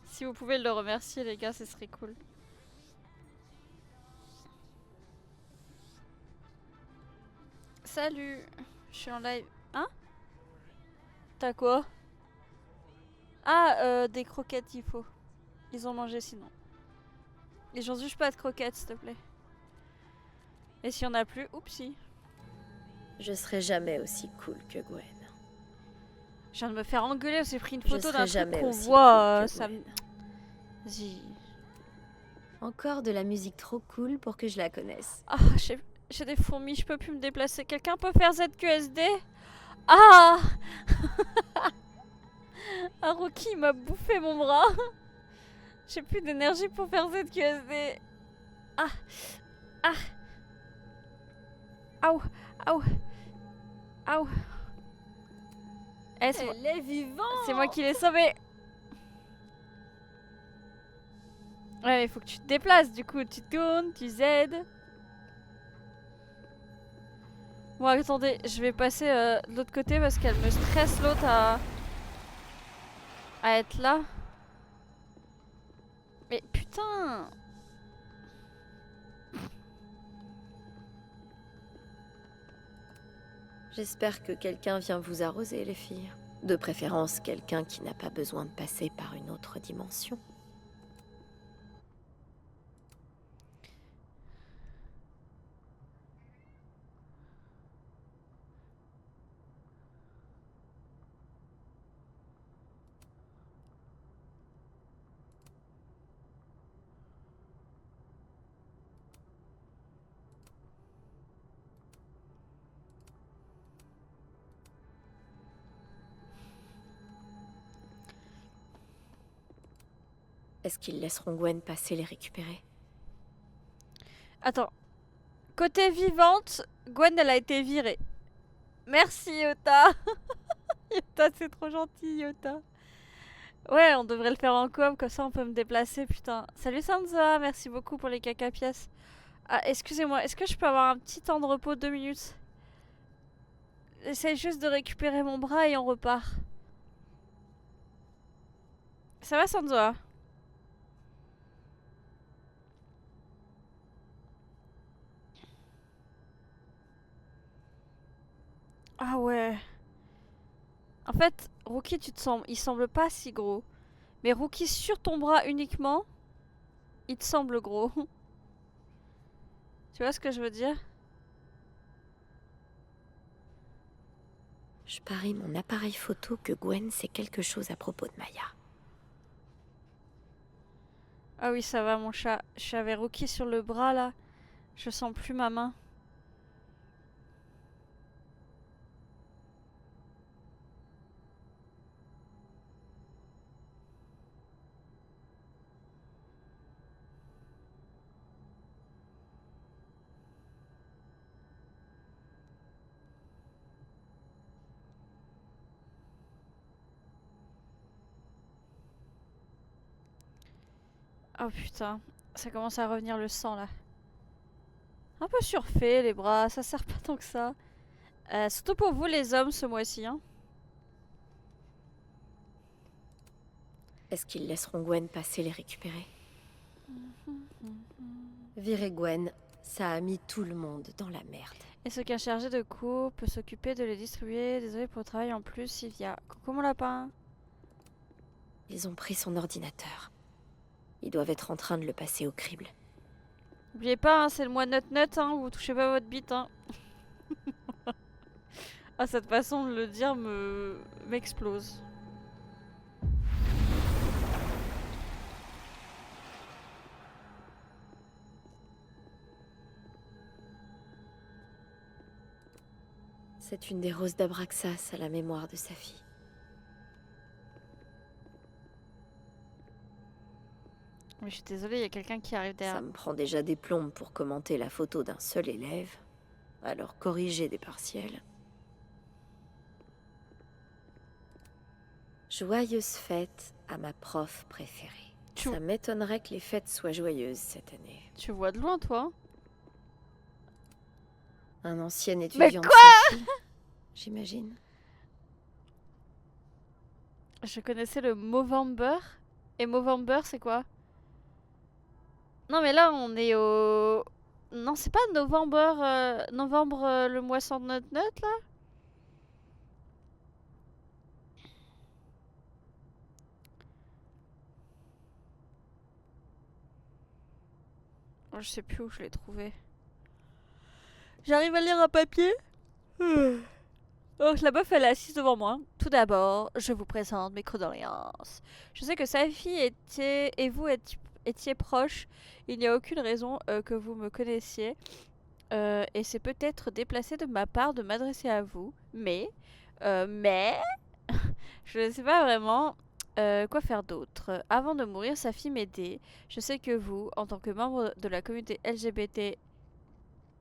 Si vous pouvez le remercier, les gars, ce serait cool. Salut, je suis en live. Hein? T'as quoi? Ah, des croquettes, il faut. Ils ont mangé sinon. Et j'en juge pas de croquettes, s'il te plaît. Et s'il y en a plus, oupsie. Je serai jamais aussi cool que Gwen. Je viens de me faire engueuler, j'ai pris une photo d'un truc qu'on aussi voit. cool que Ça Gwen. me... Vas-y. Encore de la musique trop cool pour que je la connaisse. Ah, j'ai des fourmis, je peux plus me déplacer. Quelqu'un peut faire ZQSD? Ah un Rocky m'a bouffé mon bras. J'ai plus d'énergie pour faire ZQSD. Ah. Ah. Aouh. Aouh. Aouh. Eh, Elle est vivante. c'est moi qui l'ai sauvée. Ouais, mais il faut que tu te déplaces, du coup, tu tournes, tu aides. Bon, attendez, je vais passer de l'autre côté parce qu'elle me stresse l'autre à être là. Mais putain! J'espère que quelqu'un vient vous arroser, les filles. De préférence, quelqu'un qui n'a pas besoin de passer par une autre dimension. Est-ce qu'ils laisseront Gwen passer les récupérer? Attends. Côté vivante, Gwen, elle a été virée. Merci, Yota. Yota, c'est trop gentil, Yota. Ouais, on devrait le faire en coop, comme ça on peut me déplacer, putain. Salut Sansa, merci beaucoup pour les caca pièces. Ah, excusez-moi, est-ce que je peux avoir un petit temps de repos, 2 minutes? J'essaie juste de récupérer mon bras et on repart. Ça va, Sansa? Ah ouais. En fait, Rookie, il semble pas si gros. Mais Rookie, sur ton bras uniquement, il te semble gros. Tu vois ce que je veux dire? Je parie mon appareil photo que Gwen sait quelque chose à propos de Maya. Ah oui, ça va mon chat. J'avais Rookie sur le bras là. Je sens plus ma main. Oh putain, ça commence à revenir le sang là. Un peu surfait les bras, ça sert pas tant que ça. Surtout pour vous les hommes ce mois-ci. Hein. Est-ce qu'ils laisseront Gwen passer les récupérer? Virer Gwen, ça a mis tout le monde dans la merde. Et ce qu'un chargé de cours peut s'occuper de les distribuer. Désolé pour le travail en plus, Sylvia. Coucou mon lapin. Ils ont pris son ordinateur. Ils doivent être en train de le passer au crible. N'oubliez pas, hein, c'est le mois nut hein, vous touchez pas votre bite. Hein. Ah, cette façon de le dire m'explose. C'est une des roses d'Abraxas à la mémoire de sa fille. Mais je suis désolée, il y a quelqu'un qui arrive derrière. Ça me prend déjà des plombes pour commenter la photo d'un seul élève, alors corriger des partiels. Joyeuse fête à ma prof préférée. Ça m'étonnerait que les fêtes soient joyeuses cette année. Tu vois de loin, toi? Un ancien étudiant Mais de quoi sa fille, j'imagine. Je connaissais le Movember. Et Movember, c'est quoi? Non, mais là, on est au... Non, c'est pas novembre, le mois sans note là? Oh, je sais plus où je l'ai trouvé. J'arrive à lire un papier. Oh, la meuf, elle est assise devant moi. Tout d'abord, je vous présente mes condoléances. Je sais que sa fille était... et vous étiez proches. Il n'y a aucune raison que vous me connaissiez. Et c'est peut-être déplacé de ma part de m'adresser à vous. Mais... je ne sais pas vraiment quoi faire d'autre. Avant de mourir, sa fille m'aidait. Je sais que vous, en tant que membre de la communauté LGBT...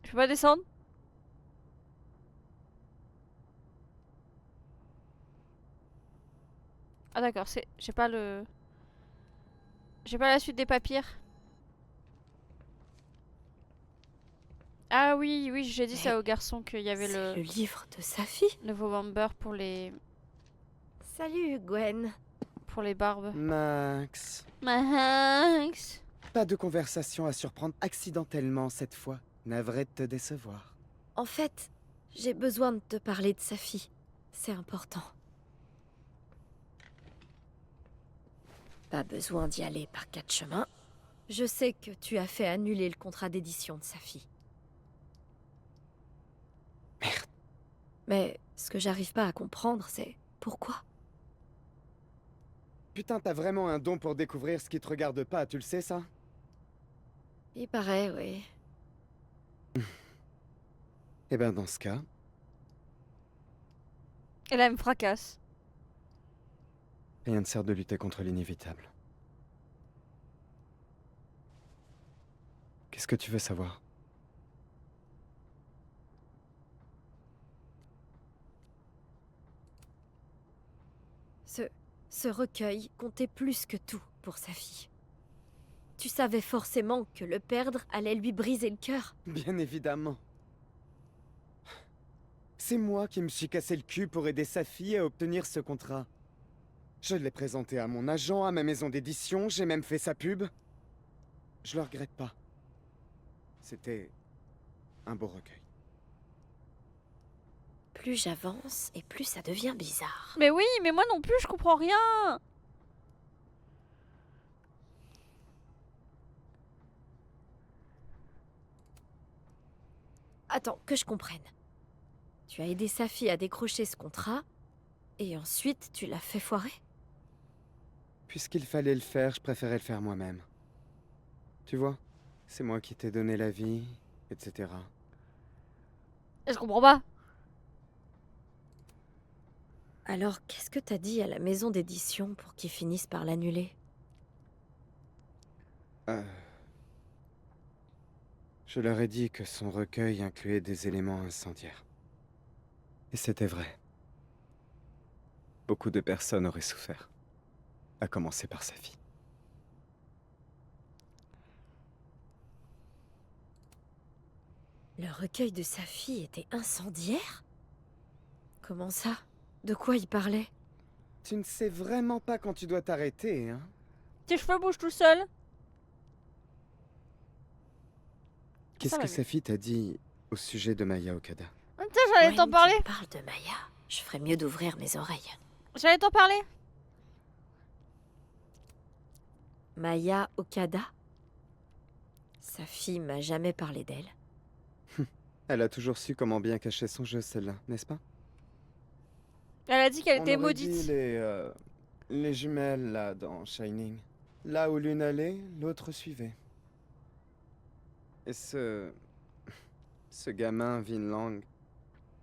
Je peux pas descendre? Ah d'accord, j'ai pas le... J'ai pas la suite des papiers. Ah oui, oui, j'ai dit ça au garçon qu'il y avait le livre de sa fille. Le November pour les... Salut Gwen. Pour les barbes. Max. Max. Pas de conversation à surprendre accidentellement cette fois. Navré de te décevoir. En fait, j'ai besoin de te parler de sa fille. C'est important. Pas besoin d'y aller par 4 chemins. Je sais que tu as fait annuler le contrat d'édition de sa fille. Merde. Mais ce que j'arrive pas à comprendre, c'est pourquoi? Putain, t'as vraiment un don pour découvrir ce qui te regarde pas, tu le sais ça? Il paraît, oui. Eh ben dans ce cas... Et là, elle me fracasse. Rien ne sert de lutter contre l'inévitable. Qu'est-ce que tu veux savoir? Ce recueil comptait plus que tout pour sa fille. Tu savais forcément que le perdre allait lui briser le cœur. Bien évidemment. C'est moi qui me suis cassé le cul pour aider sa fille à obtenir ce contrat. Je l'ai présenté à mon agent, à ma maison d'édition, j'ai même fait sa pub. Je le regrette pas. C'était un beau recueil. Plus j'avance et plus ça devient bizarre. Mais oui, mais moi non plus, je comprends rien. Attends, que je comprenne. Tu as aidé sa fille à décrocher ce contrat, et ensuite tu l'as fait foirer? Puisqu'il fallait le faire, je préférais le faire moi-même. Tu vois, c'est moi qui t'ai donné la vie, etc. Je comprends pas. Alors, qu'est-ce que t'as dit à la maison d'édition pour qu'ils finissent par l'annuler? Je leur ai dit que son recueil incluait des éléments incendiaires. Et c'était vrai. Beaucoup de personnes auraient souffert. À commencer par sa fille. Le recueil de sa fille était incendiaire? Comment ça? De quoi il parlait? Tu ne sais vraiment pas quand tu dois t'arrêter, hein? Tes cheveux bougent tout seuls. Qu'est-ce va que mieux. Safi t'a dit au sujet de Maya Okada? Tiens, j'allais t'en parler. Tu parles de Maya. Je ferais mieux d'ouvrir mes oreilles. J'allais t'en parler. Maya Okada? Sa fille m'a jamais parlé d'elle. Elle a toujours su comment bien cacher son jeu, celle-là, n'est-ce pas? Elle a dit qu'elle On était aurait dit maudite. les jumelles, là, dans Shining. Là où l'une allait, l'autre suivait. Et ce gamin, Vinland,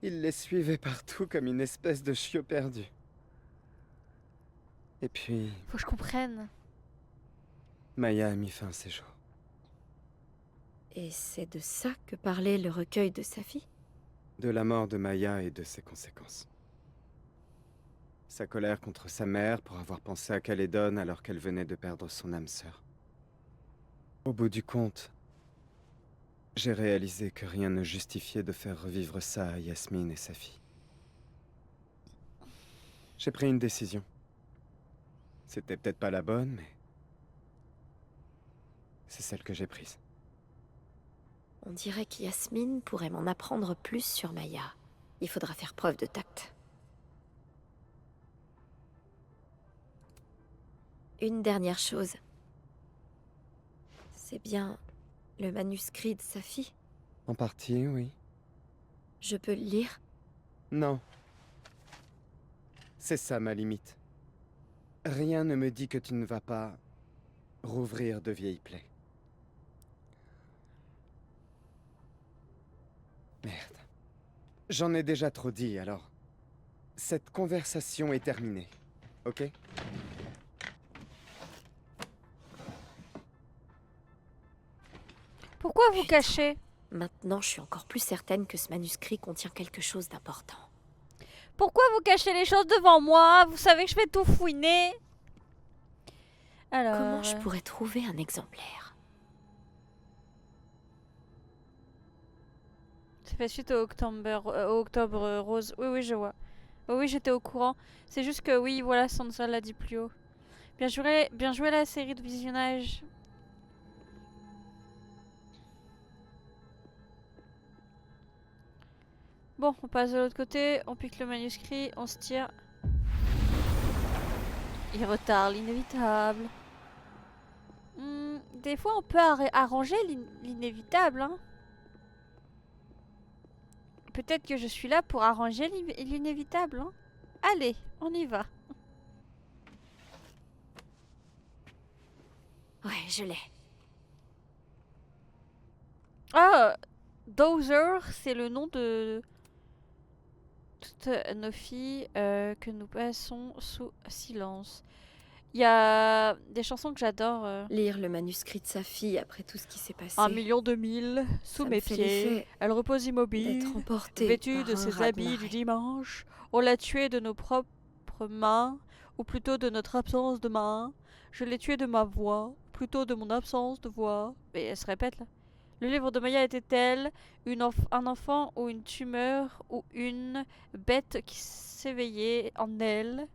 il les suivait partout comme une espèce de chiot perdu. Et puis, Faut que je comprenne. Maya a mis fin à ses jours. Et c'est de ça que parlait le recueil de sa fille? De la mort de Maya et de ses conséquences. Sa colère contre sa mère pour avoir pensé à Calédon alors qu'elle venait de perdre son âme sœur. Au bout du compte, j'ai réalisé que rien ne justifiait de faire revivre ça à Yasmine et sa fille. J'ai pris une décision. C'était peut-être pas la bonne, mais c'est celle que j'ai prise. On dirait qu'Yasmine pourrait m'en apprendre plus sur Maya. Il faudra faire preuve de tact. Une dernière chose. C'est bien le manuscrit de sa fille? En partie, oui. Je peux le lire? Non. C'est ça ma limite. Rien ne me dit que tu ne vas pas rouvrir de vieilles plaies. Merde. J'en ai déjà trop dit, alors. Cette conversation est terminée, ok? Pourquoi vous cachez? Maintenant, je suis encore plus certaine que ce manuscrit contient quelque chose d'important. Pourquoi vous cachez les choses devant moi? Vous savez que je vais tout fouiner. Alors... Comment je pourrais trouver un exemplaire? Ça fait suite au Octobre Rose. Oui, oui, je vois. Oui, oui, j'étais au courant. C'est juste que oui, voilà, Sansa l'a dit plus haut. Bien joué la série de visionnage. Bon, on passe de l'autre côté, on pique le manuscrit, on se tire. Il retarde l'inévitable. Des fois, on peut arranger l'inévitable, hein. Peut-être que je suis là pour arranger l'inévitable, hein. Allez, on y va. Ouais, je l'ai. Ah, Dozer, c'est le nom de toutes nos filles que nous passons sous silence. Il y a des chansons que j'adore. Lire le manuscrit de sa fille après tout ce qui s'est passé. 1 million 2000 sous Ça mes me fait pieds. l'effet Elle repose immobile, d'être emportée vêtue par de un ses habits du raz-de-marée. dimanche. On l'a tuée de nos propres mains, ou plutôt de notre absence de main. Je l'ai tuée de ma voix, plutôt de mon absence de voix. Mais elle se répète là. Le livre de Maya était-elle un enfant ou une tumeur ou une bête qui s'éveillait en elle?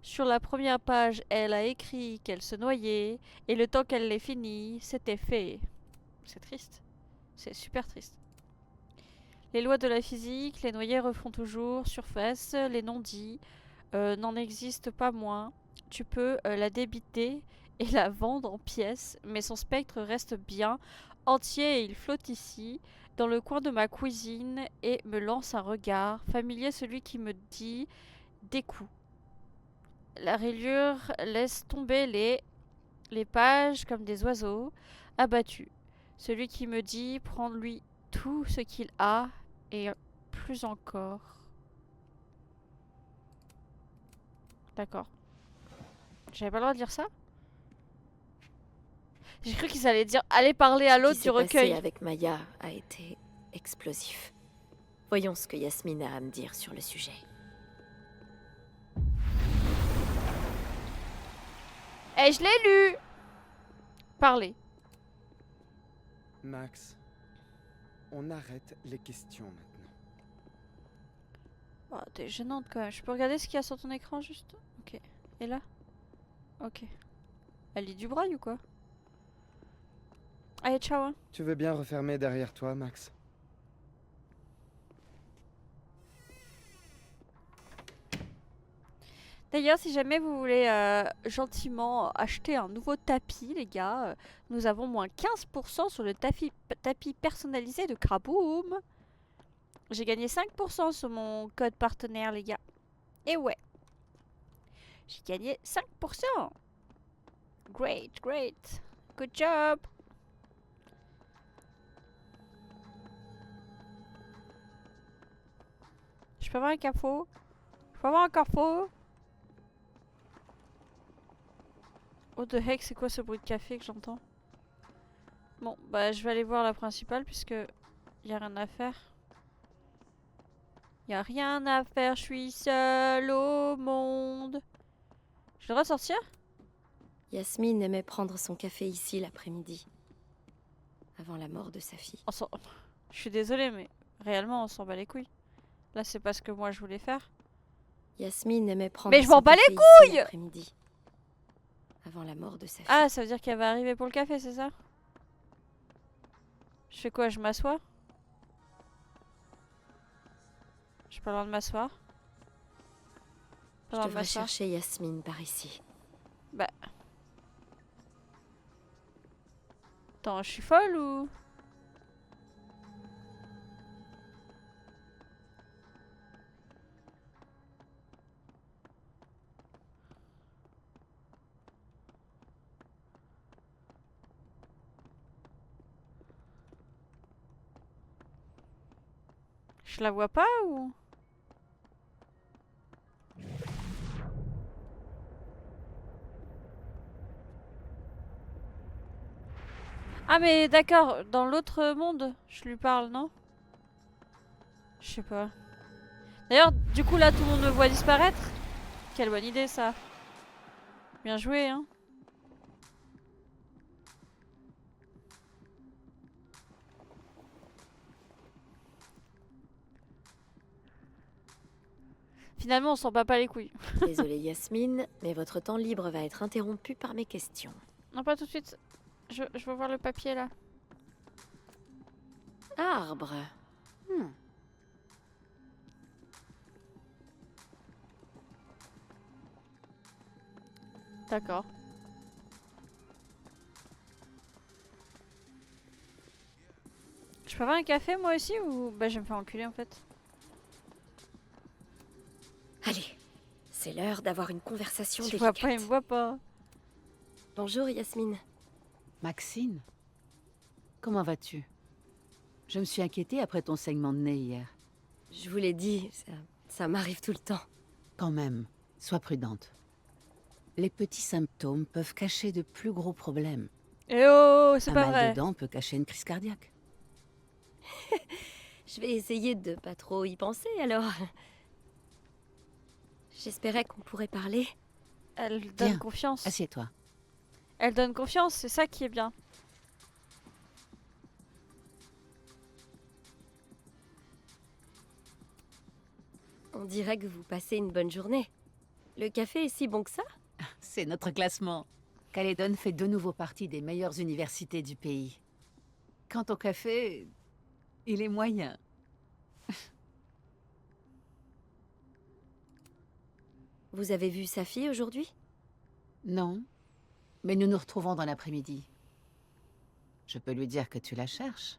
Sur la première page, elle a écrit qu'elle se noyait, et le temps qu'elle l'ait fini, c'était fait. C'est triste. C'est super triste. Les lois de la physique, les noyés refont toujours surface, les non-dits n'en existent pas moins. Tu peux la débiter et la vendre en pièces, mais son spectre reste bien entier et il flotte ici, dans le coin de ma cuisine, et me lance un regard familier, celui qui me dit des coups. La rayure laisse tomber les pages comme des oiseaux abattus. Celui qui me dit prends-lui tout ce qu'il a et plus encore. D'accord. J'avais pas le droit de dire ça? J'ai cru qu'ils allaient dire allez parler à l'autre du recueil. Ce qui s'est passé avec Maya a été explosif. Voyons ce que Yasmine a à me dire sur le sujet. Eh, je l'ai lu! Parlez. Max, On arrête les questions maintenant. Oh, t'es gênante quand même. Je peux regarder ce qu'il y a sur ton écran juste? Ok. Et là? Ok. Elle lit du braille ou quoi? Allez, ciao hein. Tu veux bien refermer derrière toi, Max? D'ailleurs, si jamais vous voulez gentiment acheter un nouveau tapis, les gars, nous avons moins 15% sur le tapis personnalisé de Kraboom. J'ai gagné 5% sur mon code partenaire, les gars. Et ouais. J'ai gagné 5%. Great, great. Good job. Je peux avoir un carrefour? Je peux avoir un carrefour? What the heck, c'est quoi ce bruit de café que j'entends? Bon, bah je vais aller voir la principale puisque y a rien à faire. Y a rien à faire, je suis seule au monde. Je devrais sortir? Yasmine aimait prendre son café ici l'après-midi, avant la mort de sa fille. Je suis désolée, mais réellement on s'en bat les couilles. Là c'est pas ce que moi je voulais faire. Yasmine aimait prendre Mais je m'en son bats café les ici couilles! l'après-midi, avant la mort de sa fille. Ah, ça veut dire qu'elle va arriver pour le café, c'est ça? Je fais quoi? Je m'assois? J'ai pas le droit de m'asseoir? Je devrais chercher Yasmine par ici. Bah. Attends, je suis folle ou? Je la vois pas ou? Ah mais d'accord, dans l'autre monde, je lui parle, non? Je sais pas. D'ailleurs, du coup là tout le monde me voit disparaître. Quelle bonne idée ça. Bien joué hein. Finalement on s'en bat pas les couilles. Désolée Yasmine, mais votre temps libre va être interrompu par mes questions. Non pas tout de suite. Je veux voir le papier là. Arbre. D'accord. Je peux avoir un café moi aussi ou bah je vais me faire enculer en fait. Allez, c'est l'heure d'avoir une conversation Tu délicate. vois pas, il me voit pas. Bonjour Yasmine. Maxine, comment vas-tu? Je me suis inquiétée après ton saignement de nez hier. Je vous l'ai dit, ça m'arrive tout le temps. Quand même, sois prudente. Les petits symptômes peuvent cacher de plus gros problèmes. Eh oh, c'est Un pas mal vrai. de dents peut cacher une crise cardiaque. Je vais essayer de pas trop y penser alors. J'espérais qu'on pourrait parler. Elle donne Viens, confiance. Assieds-toi. Elle donne confiance, c'est ça qui est bien. On dirait que vous passez une bonne journée. Le café est si bon que ça? C'est notre classement. Caledon fait de nouveau partie des meilleures universités du pays. Quant au café, il est moyen. Vous avez vu sa fille aujourd'hui? Non, mais nous nous retrouvons dans l'après-midi. Je peux lui dire que tu la cherches.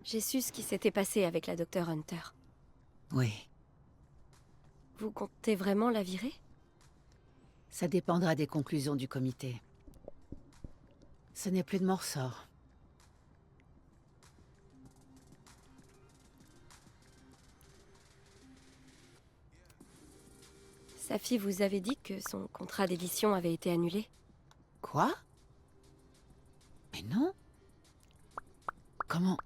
J'ai su ce qui s'était passé avec la docteure Hunter. Oui. Vous comptez vraiment la virer? Ça dépendra des conclusions du comité. Ce n'est plus de mon ressort. Sa fille vous avait dit que son contrat d'édition avait été annulé? Quoi? Mais non. Comment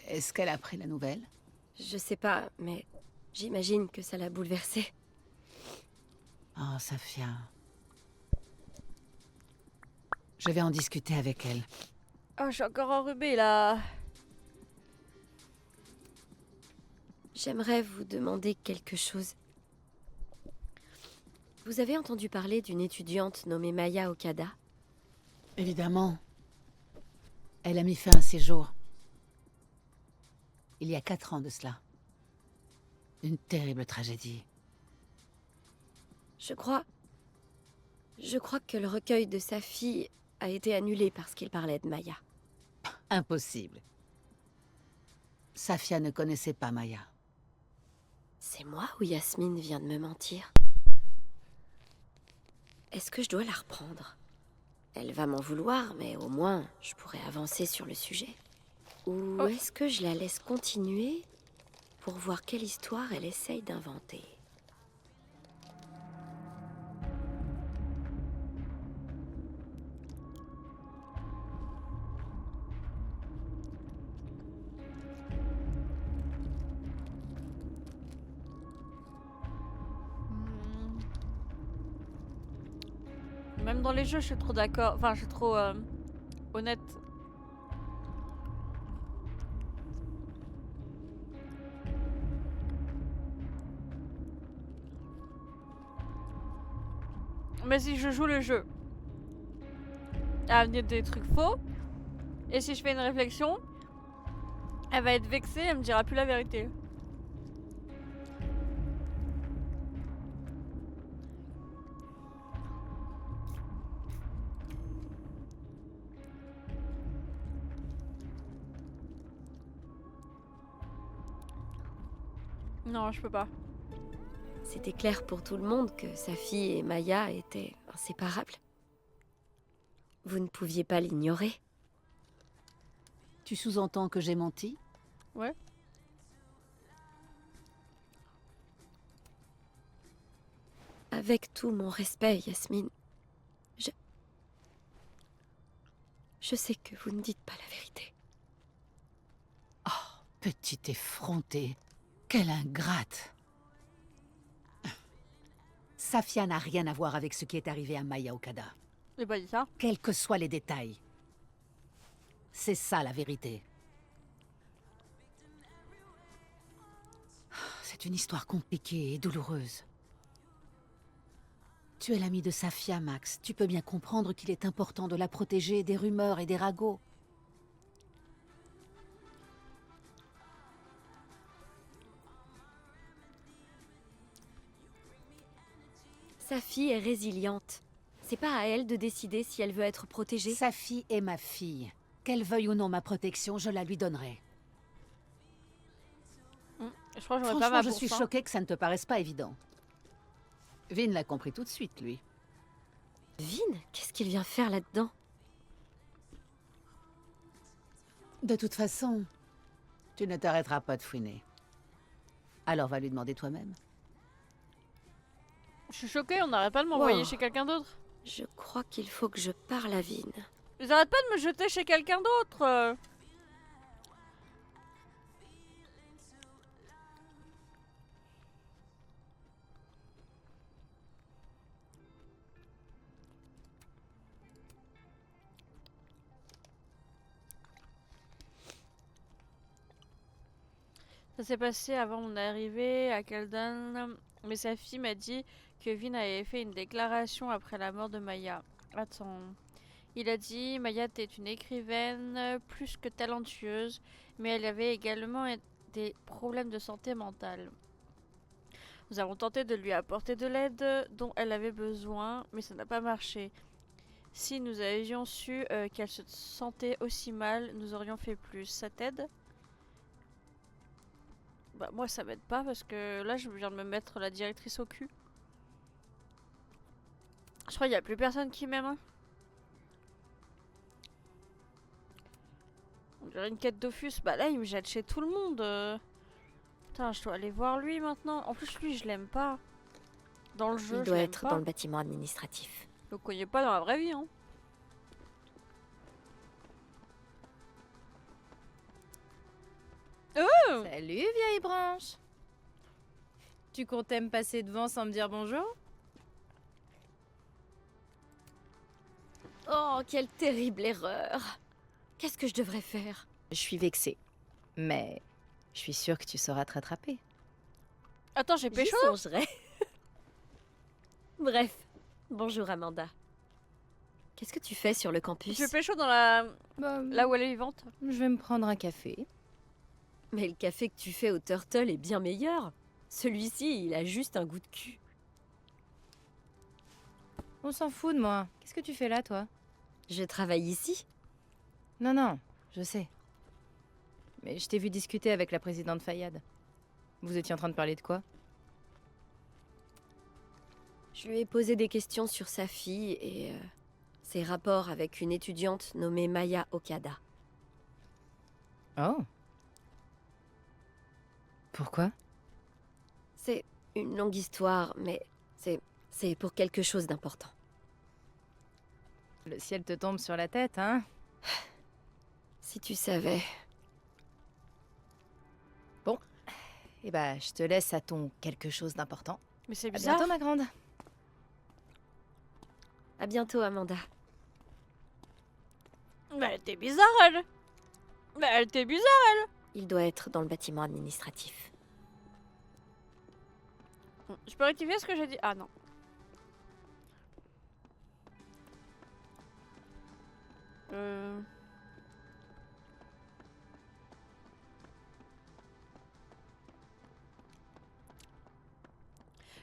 est-ce qu'elle a pris la nouvelle? Je sais pas, mais j'imagine que ça l'a bouleversée. Oh, Safia. Je vais en discuter avec elle. Oh, je suis encore enrhumée là. J'aimerais vous demander quelque chose. Vous avez entendu parler d'une étudiante nommée Maya Okada? Évidemment. Elle a mis fin à ses jours. Il y a 4 ans de cela. Une terrible tragédie. Je crois que le recueil de sa fille a été annulé parce qu'il parlait de Maya. Impossible. Safia ne connaissait pas Maya. C'est moi ou Yasmine vient de me mentir? Est-ce que je dois la reprendre? Elle va m'en vouloir, mais au moins, je pourrais avancer sur le sujet. Ou est-ce que je la laisse continuer pour voir quelle histoire elle essaye d'inventer? Même dans les jeux, je suis trop d'accord. Enfin, je suis trop honnête. Mais si je joue le jeu à venir des trucs faux, et si je fais une réflexion, elle va être vexée, elle me dira plus la vérité. Non, je peux pas. C'était clair pour tout le monde que sa fille et Maya étaient inséparables. Vous ne pouviez pas l'ignorer. Tu sous-entends que j'ai menti? Ouais. Avec tout mon respect, Yasmine, je sais que vous ne dites pas la vérité. Oh, petite effrontée. Quelle ingrate! Safia n'a rien à voir avec ce qui est arrivé à Maya Okada. J'ai pas dit ça. Quels que soient les détails. C'est ça la vérité. C'est une histoire compliquée et douloureuse. Tu es l'ami de Safia, Max. Tu peux bien comprendre qu'il est important de la protéger des rumeurs et des ragots. Sa fille est résiliente. C'est pas à elle de décider si elle veut être protégée. Sa fille est ma fille. Qu'elle veuille ou non ma protection, je la lui donnerai. Je crois que j'aurais Franchement, pas ma je bourse, suis hein. choquée que ça ne te paraisse pas évident. Vin l'a compris tout de suite, lui. Vin, qu'est-ce qu'il vient faire là-dedans? De toute façon, tu ne t'arrêteras pas de fouiner. Alors va lui demander toi-même. Je suis choquée, on n'arrête pas de m'envoyer Wow. chez quelqu'un d'autre. Je crois qu'il faut que je parle à Vin. Ils arrêtent pas de me jeter chez quelqu'un d'autre. Ça s'est passé avant mon arrivée à Keldan, mais sa fille m'a dit que Vin avait fait une déclaration après la mort de Maya. Attends. Il a dit Maya était une écrivaine plus que talentueuse, mais elle avait également des problèmes de santé mentale. Nous avons tenté de lui apporter de l'aide dont elle avait besoin, mais ça n'a pas marché. Si nous avions su qu'elle se sentait aussi mal, nous aurions fait plus. Ça t'aide ? Bah moi ça m'aide pas parce que là je viens de me mettre la directrice au cul. Je crois qu'il n'y a plus personne qui m'aime. Hein. On dirait une quête d'Offus. Bah là il me jette chez tout le monde. Putain, je dois aller voir lui maintenant. En plus lui je l'aime pas. Dans le jeu Il je doit l'aime être pas. dans le bâtiment administratif. Donc il est pas dans la vraie vie hein. Salut, vieille branche. Tu comptais me passer devant sans me dire bonjour? Oh, quelle terrible erreur. Qu'est-ce que je devrais faire? Je suis vexée. Mais je suis sûre que tu sauras te rattraper. Attends, j'ai J'y pécho? songerai. Bref, bonjour Amanda. Qu'est-ce que tu fais sur le campus? Je pécho dans la... là où elle est vivante. Je vais me prendre un café. Mais le café que tu fais au Turtle est bien meilleur. Celui-ci, il a juste un goût de cul. On s'en fout de moi. Qu'est-ce que tu fais là, toi? Je travaille ici. Non, non, je sais. Mais je t'ai vu discuter avec la présidente Fayad. Vous étiez en train de parler de quoi? Je lui ai posé des questions sur sa fille et ses rapports avec une étudiante nommée Maya Okada. Oh. Pourquoi? C'est une longue histoire, mais c'est pour quelque chose d'important. Le ciel te tombe sur la tête, hein? Si tu savais. Bon. Eh ben, je te laisse à ton quelque chose d'important. Mais c'est À bizarre. bientôt, ma grande. À bientôt, Amanda. Mais elle était bizarre, elle. Mais elle était bizarre, elle. Il doit être dans le bâtiment administratif. Je peux rectifier ce que j'ai dit? Ah non.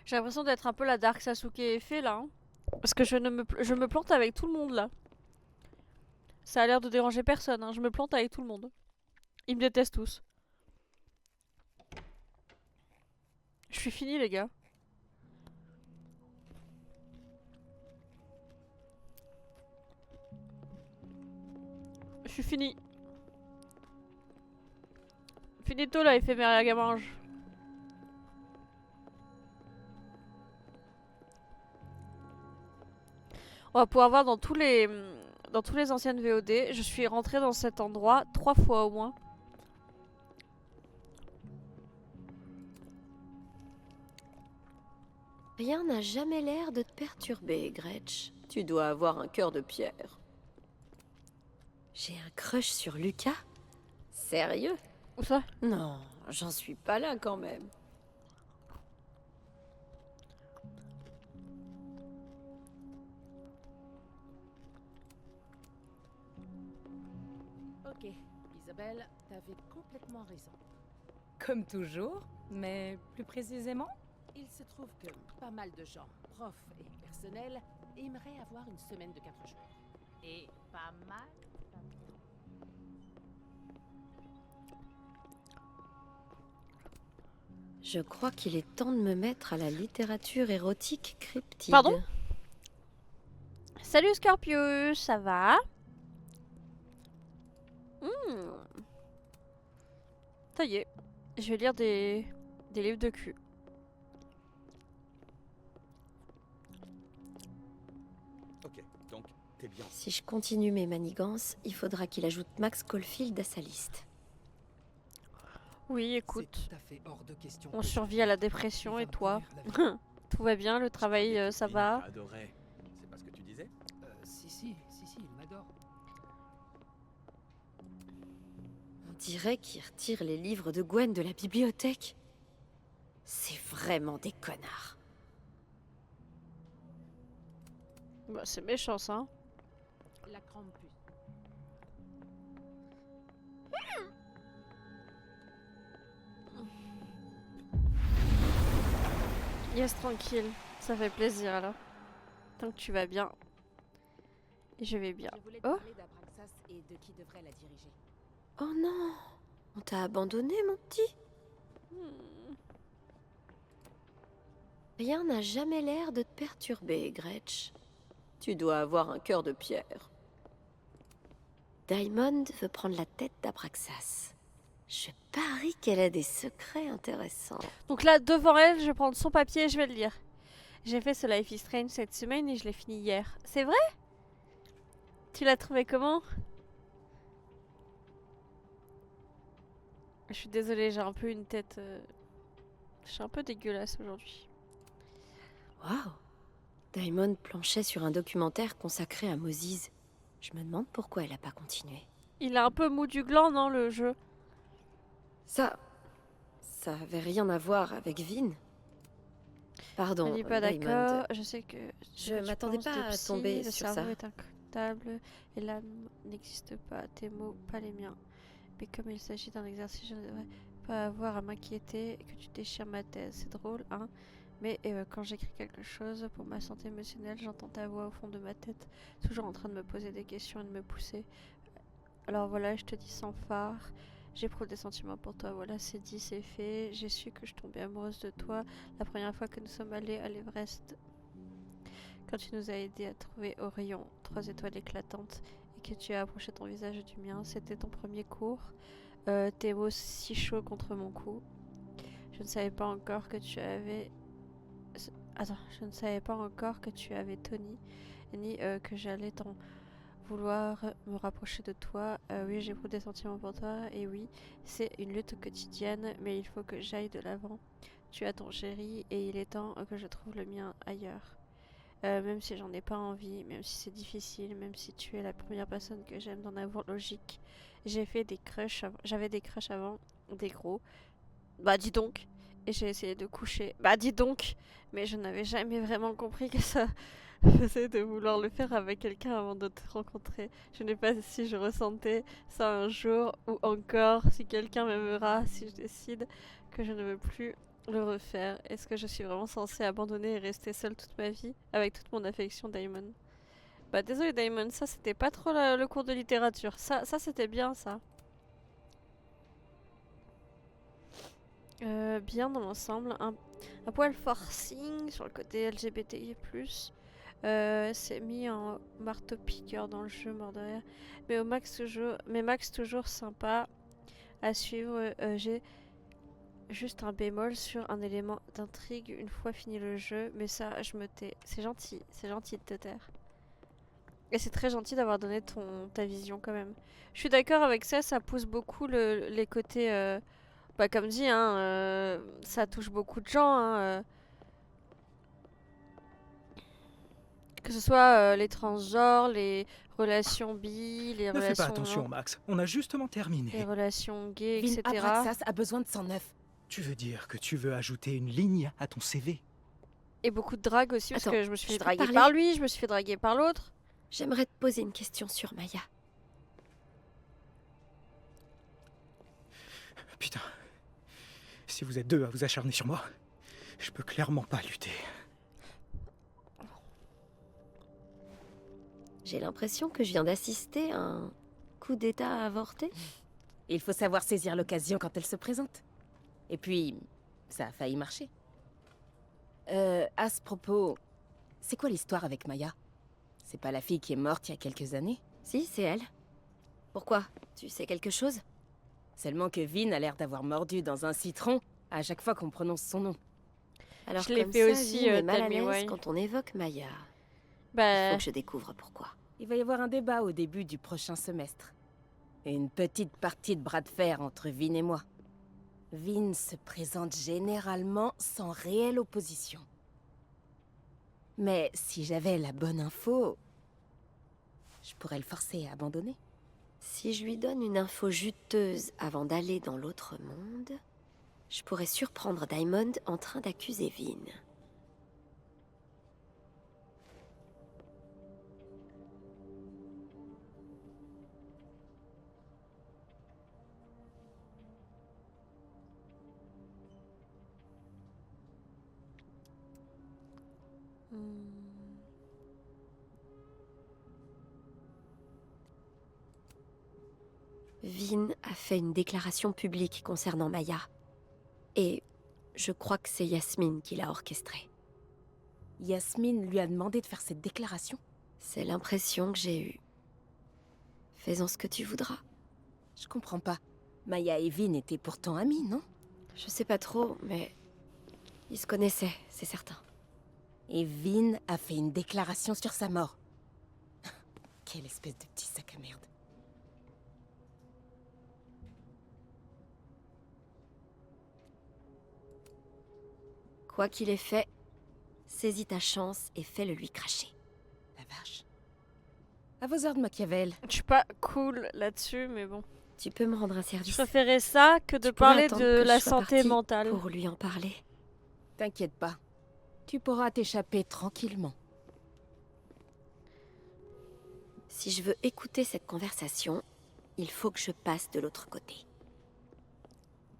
J'ai l'impression d'être un peu la Dark Sasuke effet là. Hein. Parce que je me plante avec tout le monde là. Ça a l'air de déranger personne. Hein. Je me plante avec tout le monde. Ils me détestent tous. Je suis finie les gars. Je suis fini. Finito là, éphémère gamange. On va pouvoir voir dans tous les anciennes VOD. Je suis rentrée dans cet endroit 3 fois au moins. Rien n'a jamais l'air de te perturber, Gretch. Tu dois avoir un cœur de pierre. J'ai un crush sur Lucas? Sérieux? Où ça? Non, j'en suis pas là quand même. Ok, Isabelle, t'avais complètement raison. Comme toujours, mais plus précisément? Il se trouve que pas mal de gens, profs et personnels, aimeraient avoir une semaine de 4 jours. Et pas mal. Je crois qu'il est temps de me mettre à la littérature érotique cryptide. Pardon? Salut Scorpius, ça va? Ça y est, je vais lire des livres de cul. Ok, donc t'es bien. Si je continue mes manigances, il faudra qu'il ajoute Max Caulfield à sa liste. Oui, écoute, tout à fait hors de question on que survit à la dépression et toi? Tout va bien, le travail, ça va? Adoré. C'est pas ce que tu disais? Si, il m'adore. On dirait qu'il retire les livres de Gwen de la bibliothèque. C'est vraiment des connards. Bah, c'est méchant ça. Hein. La Krampus. Yes, tranquille. Ça fait plaisir alors. Tant que tu vas bien. Et je vais bien. Je voulais te Oh, parler d'Abraxas et de qui devrait la diriger. Oh non! On t'a abandonné, mon petit? Rien n'a jamais l'air de te perturber, Gretch. Tu dois avoir un cœur de pierre. Diamond veut prendre la tête d'Abraxas. Je parie qu'elle a des secrets intéressants. donc là, devant elle, je vais prendre son papier et je vais le lire. J'ai fait ce Life is Strange cette semaine et je l'ai fini hier. C'est vrai? Tu l'as trouvé comment? Je suis désolée, j'ai un peu une tête... Je suis un peu dégueulasse aujourd'hui. Waouh! Diamond planchait sur un documentaire consacré à Moses. Je me demande pourquoi elle a pas continué. Il est un peu mou du gland, non, le jeu? Ça avait rien à voir avec Vin. Pardon, Je dis pas Diamond. d'accord, je sais que Je tu m'attendais penses pas de à psy, tomber le sur cerveau ça. est incroyable et l'âme n'existe pas, tes mots, pas les miens. Mais comme il s'agit d'un exercice, je ne devrais pas avoir à m'inquiéter que tu déchires ma thèse. C'est drôle, hein? Mais quand j'écris quelque chose pour ma santé émotionnelle, j'entends ta voix au fond de ma tête, toujours en train de me poser des questions et de me pousser. Alors voilà, je te dis sans phare, j'éprouve des sentiments pour toi, voilà, c'est dit, c'est fait. J'ai su que je tombais amoureuse de toi la première fois que nous sommes allés à l'Everest. Quand tu nous as aidés à trouver Orion, 3 étoiles éclatantes, et que tu as approché ton visage du mien, c'était ton premier cours. Tes mots si chauds contre mon cou. Je ne savais pas encore que tu avais... Attends, je ne savais pas encore que tu avais Tony, ni que j'allais t'en vouloir me rapprocher de toi. Oui, j'éprouve des sentiments pour toi, et oui, c'est une lutte quotidienne, mais il faut que j'aille de l'avant. Tu as ton chéri, et il est temps que je trouve le mien ailleurs. Même si j'en ai pas envie, même si c'est difficile, même si tu es la première personne que j'aime d'en avoir logique. J'avais des crushs avant, des gros. Bah dis donc. Et j'ai essayé de coucher. Bah dis donc. Mais je n'avais jamais vraiment compris que ça faisait de vouloir le faire avec quelqu'un avant de te rencontrer. Je ne sais pas si je ressentais ça un jour ou encore si quelqu'un m'aimera si je décide que je ne veux plus le refaire. Est-ce que je suis vraiment censée abandonner et rester seule toute ma vie avec toute mon affection, Damon? Bah désolé Damon, ça c'était pas trop le cours de littérature. Ça c'était bien ça. Bien dans l'ensemble, un poil forcing sur le côté LGBTI+. C'est mis en marteau-piqueur dans le jeu, mort de rire. Mais Max toujours sympa à suivre. J'ai juste un bémol sur un élément d'intrigue une fois fini le jeu, mais ça je me tais. C'est gentil de te taire. Et c'est très gentil d'avoir donné ta vision quand même. Je suis d'accord avec ça, ça pousse beaucoup les côtés... Bah comme dit, hein, ça touche beaucoup de gens. Hein, que ce soit les transgenres, les relations bi, les Ne fais pas relations... attention, Max. On a justement terminé. Les relations gays, Vin etc. Abraxas a besoin de sang neuf. Tu veux dire que tu veux ajouter une ligne à ton CV? Et beaucoup de drague aussi, parce Attends, que je me suis fait je peux draguer parler par lui, je me suis fait draguer par l'autre. J'aimerais te poser une question sur Maya. Putain. Si vous êtes deux à vous acharner sur moi, je peux clairement pas lutter. J'ai l'impression que je viens d'assister à un coup d'état avorté. Il faut savoir saisir l'occasion quand elle se présente. Et puis, ça a failli marcher. À ce propos, c'est quoi l'histoire avec Maya? C'est pas la fille qui est morte il y a quelques années? Si, c'est elle. Pourquoi? Tu sais quelque chose? Seulement que Vin a l'air d'avoir mordu dans un citron à chaque fois qu'on prononce son nom. Alors Je l'ai comme fait ça, aussi, Vin est mal à Tammy l'aise Wine. quand on évoque Maya. Bah... Il faut que je découvre pourquoi. Il va y avoir un débat au début du prochain semestre. Et une petite partie de bras de fer entre Vin et moi. Vin se présente généralement sans réelle opposition. Mais si j'avais la bonne info, je pourrais le forcer à abandonner. Si je lui donne une info juteuse avant d'aller dans l'autre monde, je pourrais surprendre Diamond en train d'accuser Vin. Vin a fait une déclaration publique concernant Maya. Et je crois que c'est Yasmine qui l'a orchestrée. Yasmine lui a demandé de faire cette déclaration? C'est l'impression que j'ai eue. Fais-en ce que tu voudras. Je comprends pas. Maya et Vin étaient pourtant amis, non? Je sais pas trop, mais... ils se connaissaient, c'est certain. Et Vin a fait une déclaration sur sa mort. Quelle espèce de petit sac à merde. Quoi qu'il ait fait, Saisis ta chance et fais-le lui cracher. La vache. À vos ordres, Machiavel. Je suis pas cool là-dessus, mais bon. Tu peux me rendre un service. Je préférais ça que de Tu pourrais parler attendre de que je la sois santé partie mentale. pour lui en parler. T'inquiète pas. Tu pourras t'échapper tranquillement. Si je veux écouter cette conversation, il faut que je passe de l'autre côté.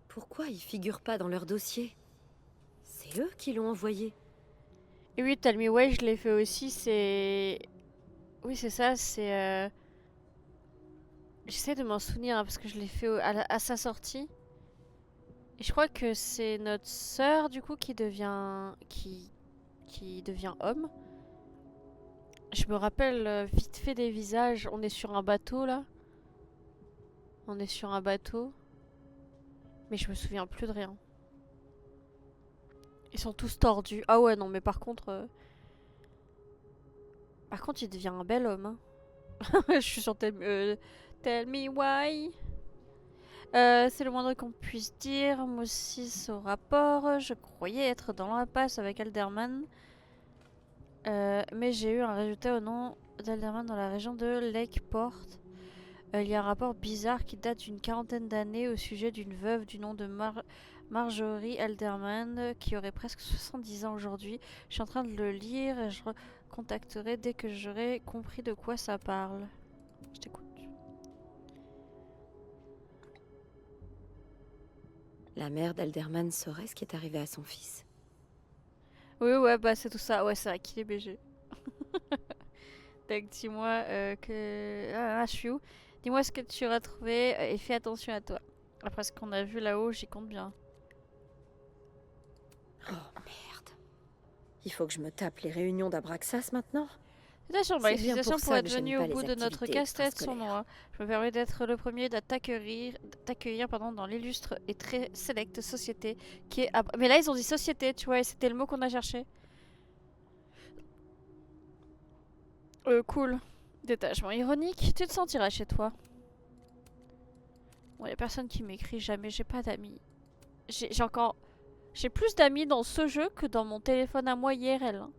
Pourquoi ils figurent pas dans leur dossier? C'est eux qui l'ont envoyé. Et oui, Tell Me Why, je l'ai fait aussi, c'est... Oui, c'est ça, c'est... J'essaie de m'en souvenir, hein, parce que je l'ai fait à sa sortie. Et je crois que c'est notre sœur, du coup, qui devient... qui devient homme. Je me rappelle vite fait des visages. On est sur un bateau, là. On est sur un bateau. Mais je me souviens plus de rien. Ils sont tous tordus. Ah ouais, non, mais par contre... Par contre, il devient un bel homme. Hein. Je suis sur Tell Me Why. C'est le moindre qu'on puisse dire. Moussis au rapport. Je croyais être dans l'impasse avec Alderman. Mais j'ai eu un résultat au nom d'Alderman dans la région de Lakeport. Il y a un rapport bizarre qui date d'une 40aine d'années au sujet d'une veuve du nom de Marjorie Alderman qui aurait presque 70 ans aujourd'hui. Je suis en train de le lire et je contacterai dès que j'aurai compris de quoi ça parle. Je t'écoute. La mère d'Alderman saurait ce qui est arrivé à son fils. Oui, ouais, bah c'est tout ça. Ouais, c'est vrai qu'il est BG. Donc dis-moi que... Ah, je suis où? Dis-moi ce que tu auras trouvé et fais attention à toi. Après ce qu'on a vu là-haut, j'y compte bien. Oh merde. Il faut que je me tape les réunions d'Abraxas maintenant? Félicitations, ma explication pour être venu au les bout de notre activités casse-tête son extrascolaires. nom. Hein. Je me permets d'être le premier d'accueillir dans l'illustre et très sélecte société qui est... Mais là, ils ont dit société, tu vois, et c'était le mot qu'on a cherché. Cool. Détachement ironique, tu te sentiras chez toi. Bon, y a personne qui m'écrit jamais, j'ai pas d'amis. J'ai encore... J'ai plus d'amis dans ce jeu que dans mon téléphone à moi IRL. Hein.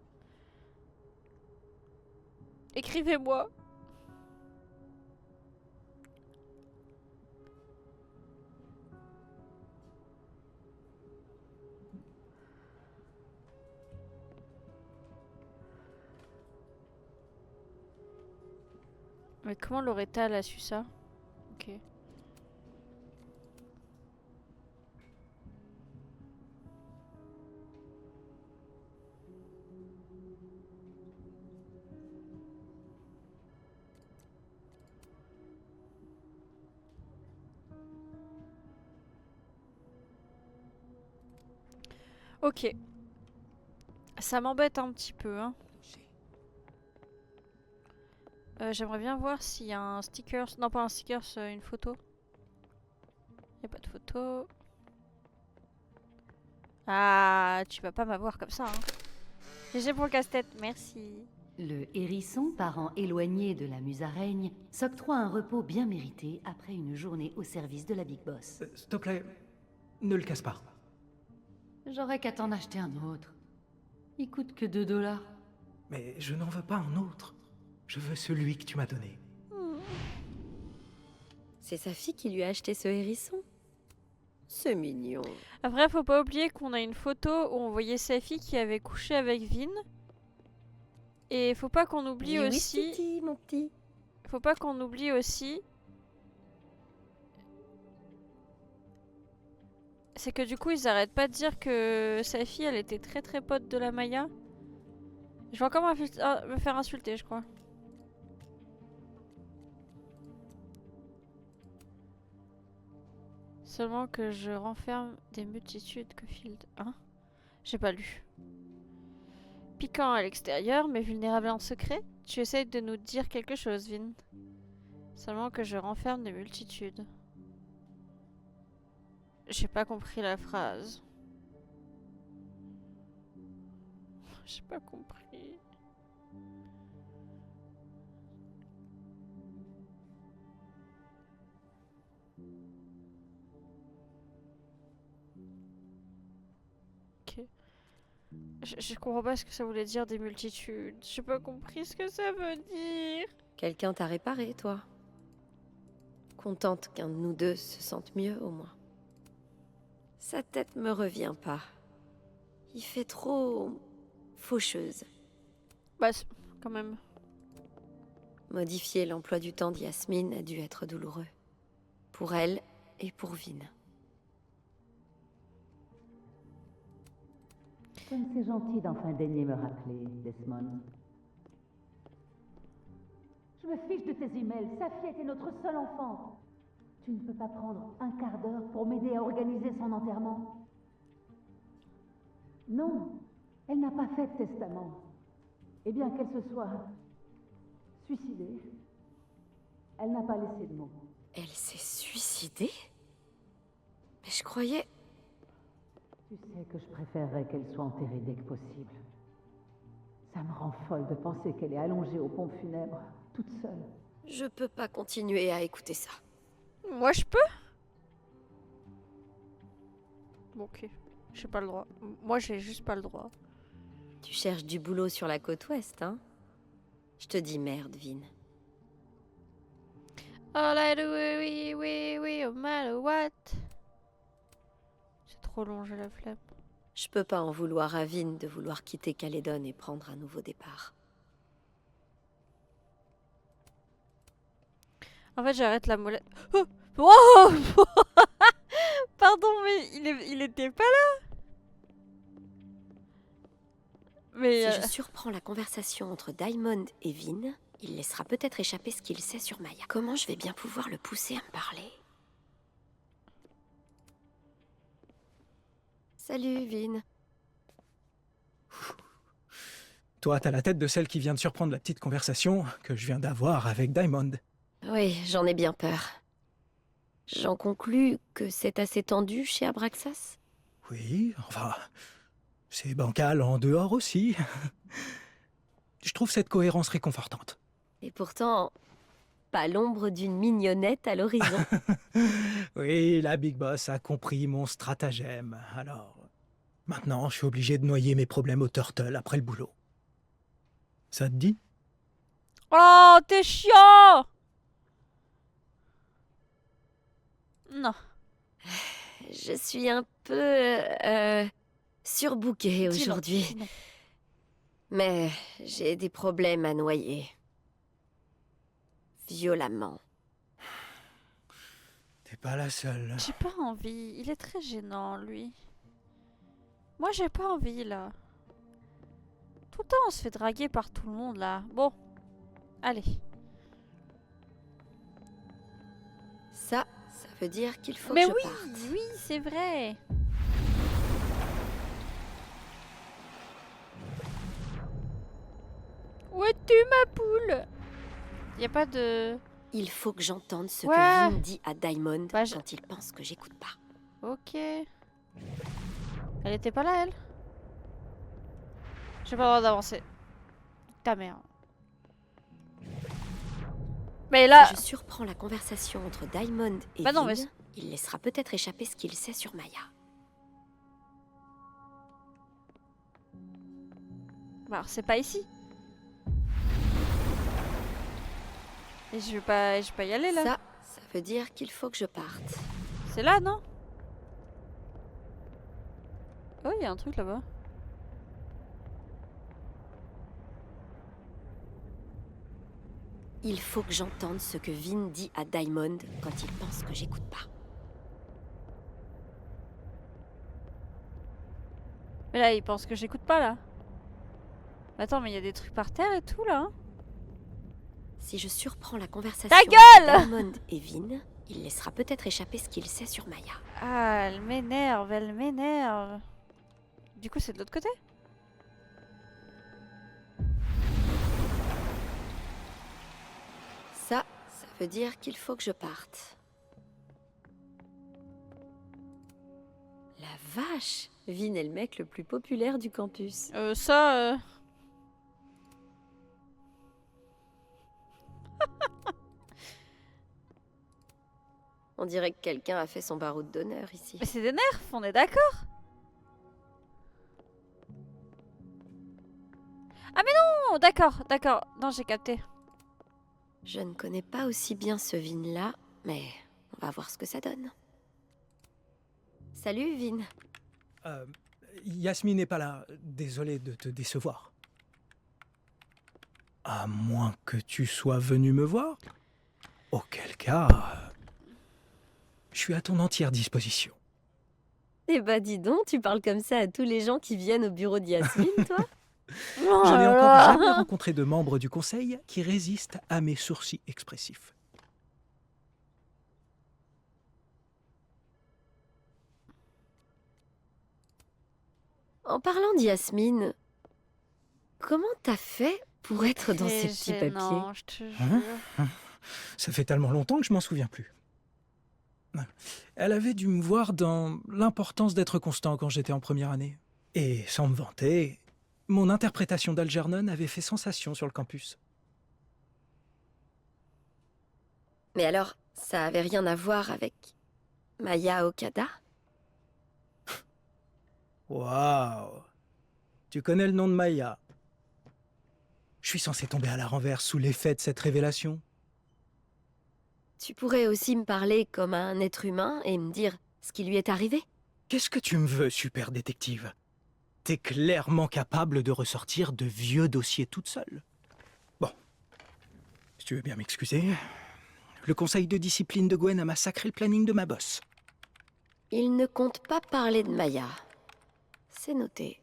Écrivez-moi. Mais comment Loretal a su ça? Ok. Ok. Ça m'embête un petit peu, hein. J'aimerais bien voir s'il y a un sticker... Non, pas un sticker, c'est une photo. Il n'y a pas de photo. Ah, tu vas pas m'avoir comme ça, hein. GG pour le casse-tête, merci. Le hérisson, parent éloigné de la musaraigne, s'octroie un repos bien mérité après une journée au service de la Big Boss. S'il te plaît, ne le casse pas. J'aurais qu'à t'en acheter un autre. Il coûte que 2 $. Mais je n'en veux pas un autre. Je veux celui que tu m'as donné. C'est sa fille qui lui a acheté ce hérisson? C'est mignon. Après, faut pas oublier qu'on a une photo où on voyait sa fille qui avait couché avec Vin. Et faut pas qu'on oublie Oui, aussi... Titi, mon petit. Faut pas qu'on oublie aussi... C'est que du coup, ils arrêtent pas de dire que sa fille, elle était très très pote de la Maya. Je vais encore me faire insulter, je crois. Seulement que je renferme des multitudes que Field. Hein? J'ai pas lu. Piquant à l'extérieur, mais vulnérable en secret? Tu essayes de nous dire quelque chose, Vin. Seulement que je renferme des multitudes. J'ai pas compris la phrase. J'ai pas compris. Ok. Je comprends pas ce que ça voulait dire des multitudes. J'ai pas compris ce que ça veut dire. Quelqu'un t'a réparé, toi. Contente qu'un de nous deux se sente mieux, au moins. Sa tête me revient pas. Il fait trop... faucheuse. Bah, quand même. Modifier l'emploi du temps d'Yasmine a dû être douloureux. Pour elle et pour Vin. Comme c'est gentil d'enfin daigner me rappeler, Desmond. Je me fiche de tes emails. Safi était notre seul enfant. Tu ne peux pas prendre un quart d'heure pour m'aider à organiser son enterrement? Non, elle n'a pas fait de testament. Et bien qu'elle se soit suicidée, elle n'a pas laissé de mots. Elle s'est suicidée? Mais je croyais... Tu sais que je préférerais qu'elle soit enterrée dès que possible. Ça me rend folle de penser qu'elle est allongée au pont funèbre, toute seule. Je peux pas continuer à écouter ça. Moi, je peux? Bon, ok. J'ai pas le droit. Moi, j'ai juste pas le droit. Tu cherches du boulot sur la côte ouest, hein? Je te dis merde, Vin. All I do, oui, no matter what. C'est trop long, j'ai la flemme. Je peux pas en vouloir à Vin de vouloir quitter Caledon et prendre un nouveau départ. En fait, j'arrête la molette. Oh wow. Pardon, mais il était pas là. Mais Si je surprends la conversation entre Diamond et Vin, il laissera peut-être échapper ce qu'il sait sur Maya. Comment je vais bien pouvoir le pousser à me parler? Salut, Vin. Toi, t'as la tête de celle qui vient de surprendre la petite conversation que je viens d'avoir avec Diamond. Oui, j'en ai bien peur. J'en conclus que c'est assez tendu chez Abraxas? Oui, enfin... c'est bancal en dehors aussi. Je trouve cette cohérence réconfortante. Et pourtant, pas l'ombre d'une mignonnette à l'horizon. Oui, la Big Boss a compris mon stratagème. Alors, maintenant, je suis obligé de noyer mes problèmes au Turtle après le boulot. Ça te dit? oh, t'es chiant. Non. Je suis un peu... surbookée aujourd'hui. Dis-le. Mais j'ai des problèmes à noyer. Violemment. T'es pas la seule. J'ai pas envie. Il est très gênant, lui. Moi, j'ai pas envie, là. Tout le temps, on se fait draguer par tout le monde, là. Bon. Allez. Ça veut dire qu'il faut Mais que oui, je parte. oui, c'est vrai. Où es-tu, ma poule? Y a pas de... Il faut que j'entende ce Ouais. que Vin dit à Diamond Bah, quand il pense que j'écoute pas. Ok. Elle était pas là, elle? J'ai pas le droit d'avancer. Ta mère. Mais là... Si je surprends la conversation entre Diamond et Bah non, Vin, mais... il laissera peut-être échapper ce qu'il sait sur Maya. Bah alors, c'est pas ici. Et je vais pas y aller, là. Ça veut dire qu'il faut que je parte. C'est là, non? Oh, il y a un truc là-bas. Il faut que j'entende ce que Vin dit à Diamond quand il pense que j'écoute pas. Mais là, il pense que j'écoute pas, là. Attends, mais il y a des trucs par terre et tout, là. Hein. Si je surprends la conversation Ta gueule entre Diamond et Vin, il laissera peut-être échapper ce qu'il sait sur Maya. Ah, elle m'énerve, elle m'énerve. Du coup, c'est de l'autre côté? Ça veut dire qu'il faut que je parte. La vache! Vin est le mec le plus populaire du campus. On dirait que quelqu'un a fait son baroud d'honneur ici. Mais c'est des nerfs, on est d'accord? Ah mais non, d'accord, d'accord. Non, j'ai capté. Je ne connais pas aussi bien ce Vin-là, mais on va voir ce que ça donne. Salut, Vin. Yasmine n'est pas là. Désolé de te décevoir. À moins que tu sois venu me voir. Auquel cas, je suis à ton entière disposition. Eh bah dis donc, tu parles comme ça à tous les gens qui viennent au bureau d'Yasmine, toi? Je n'ai encore jamais rencontré de membre du conseil qui résiste à mes sourcils expressifs. En parlant d'Yasmine, comment t'as fait pour être dans ces petits papiers? Je te Hein? jure. Ça fait tellement longtemps que je m'en souviens plus. Elle avait dû me voir dans l'importance d'être constant quand j'étais en première année. Et sans me vanter, mon interprétation d'Algernon avait fait sensation sur le campus. Mais alors, ça avait rien à voir avec Maya Okada? Waouh! Tu connais le nom de Maya? Je suis censé tomber à la renverse sous l'effet de cette révélation. Tu pourrais aussi me parler comme un être humain et me dire ce qui lui est arrivé? Qu'est-ce que tu me veux, super détective? T'es clairement capable de ressortir de vieux dossiers toute seule. Bon, si tu veux bien m'excuser, le conseil de discipline de Gwen a massacré le planning de ma boss. Il ne compte pas parler de Maya. C'est noté.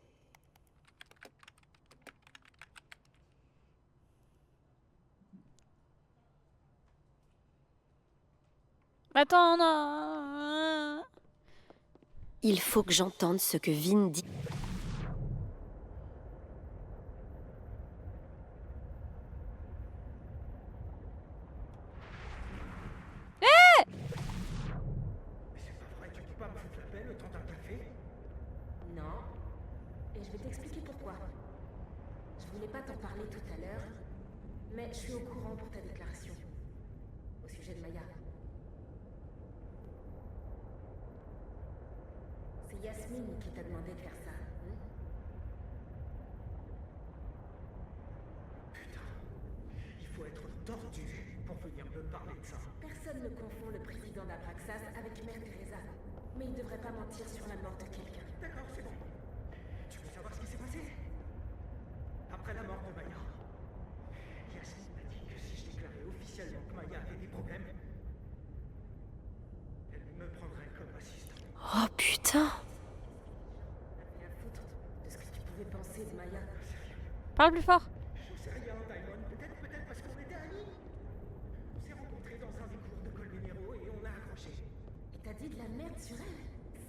Attends, non. Il faut que j'entende ce que Vin dit. Non. Et je vais t'expliquer pourquoi. Je voulais pas t'en parler tout à l'heure, mais je suis au courant pour ta déclaration. Au sujet de Maya. C'est Yasmine qui t'a demandé de faire ça. Il faut être tordu pour venir me parler de ça. Personne ne confond le président d'Abraxas avec Mère Teresa. Mais il devrait pas mentir sur la mort de quelqu'un. D'accord, c'est bon. Tu veux savoir ce qui s'est passé? Après la mort de Maya, Yasmine m'a dit que si je déclarais officiellement que Maya avait des problèmes, elle me prendrait comme assistant. Oh putain! Rien foutre de ce que tu pouvais penser de Maya. Parle plus fort. Je sais rien, Diamond. Peut-être parce qu'on était amis. On s'est rencontrés dans un des cours de Colmenero et on a accroché. Et t'as dit de la merde sur elle?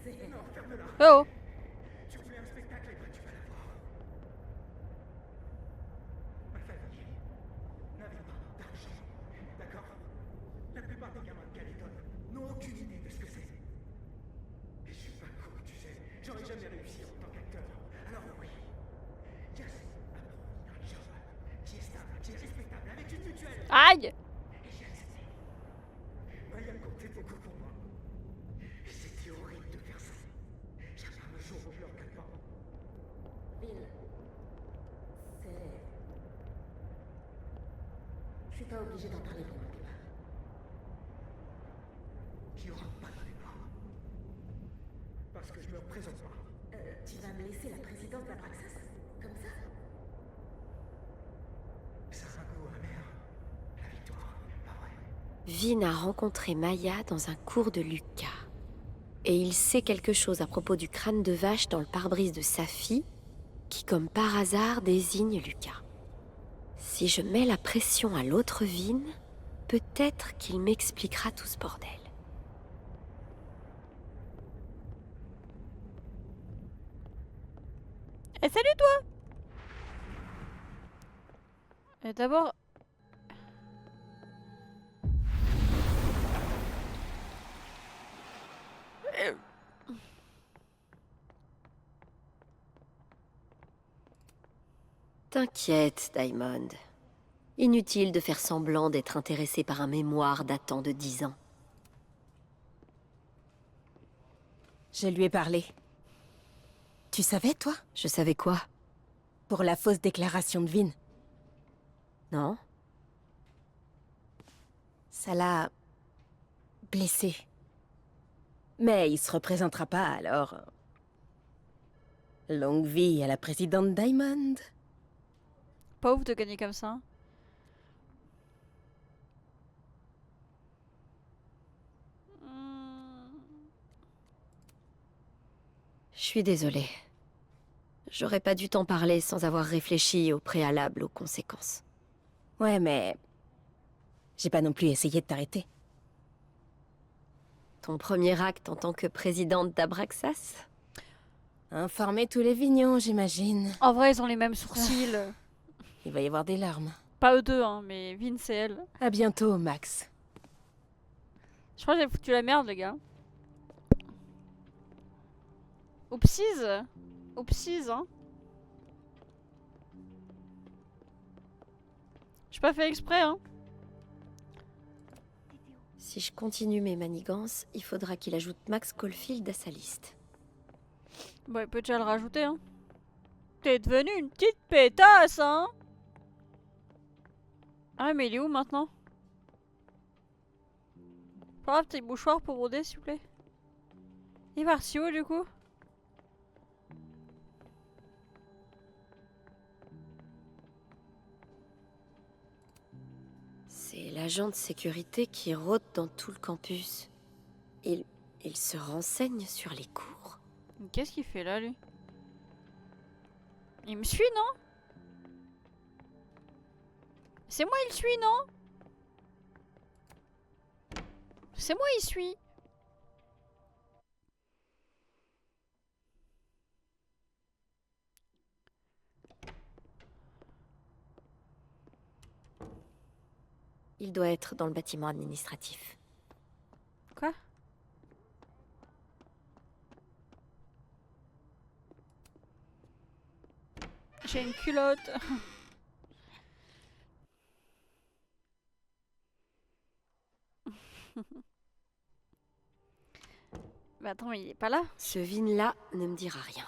C'est... Non, ferme-la. Oh! Tu voulais un spectacle, et ben tu vas l'avoir. Ma famille n'avait pas d'argent, d'accord? La plupart des gamins de Calédonie n'ont aucune idée de ce que c'est. Et je suis pas cool, tu sais. J'aurais jamais réussi en tant qu'acteur. Alors oui, Yasmine m'a promis un job qui est stable, qui est respectable, avec une mutuelle. Aïe! Et j'ai accepté. Maya comptait beaucoup pour moi. Et c'était horrible de faire ça. J'avais un jour où je le regrette pas. Bill. C'est... Je suis pas obligée d'en parler pendant le débat. Il n'y aura pas de débat. Parce que je me représente pas. Tu vas me laisser la présidence d'Abraxas? Comme ça? Ça a un goût amer. La victoire, pas vrai. Vin a rencontré Maya dans un cours de Lucas. Et il sait quelque chose à propos du crâne de vache dans le pare-brise de sa fille, qui comme par hasard désigne Lucas. Si je mets la pression à l'autre Vin, peut-être qu'il m'expliquera tout ce bordel. Et salut toi! Et d'abord... T'inquiète, Diamond. Inutile de faire semblant d'être intéressé par un mémoire datant de 10 ans. Je lui ai parlé. Tu savais, toi? Je savais quoi? Pour la fausse déclaration de Vin. Non? Ça l'a... blessé. Mais il se représentera pas, alors... Longue vie à la présidente Diamond. Pauvre de gagner comme ça. Je suis désolée. J'aurais pas dû t'en parler sans avoir réfléchi au préalable aux conséquences. Ouais, mais... j'ai pas non plus essayé de t'arrêter. Ton premier acte en tant que présidente d'Abraxas? Informer tous les vignons, j'imagine. En vrai, ils ont les mêmes sourcils. Il va y avoir des larmes. Pas eux deux, hein, mais Vince et elle. À bientôt, Max. Je crois que j'ai foutu la merde, les gars. Oupsies. Oupsies, hein. J'ai pas fait exprès, hein. Si je continue mes manigances, il faudra qu'il ajoute Max Caulfield à sa liste. Bon, il peut déjà le rajouter, hein. T'es devenue une petite pétasse, hein. Ah, mais il est où maintenant? Faut un petit mouchoir pour rôder, s'il vous plaît. Il est parti où, du coup? C'est l'agent de sécurité qui rôde dans tout le campus. Il se renseigne sur les cours. Qu'est-ce qu'il fait là, lui? Il me suit, non? C'est moi, il suit, non? C'est moi, il suit. Il doit être dans le bâtiment administratif. Quoi? J'ai une culotte. Bah attends, mais il est pas là. Ce Vin-là ne me dira rien.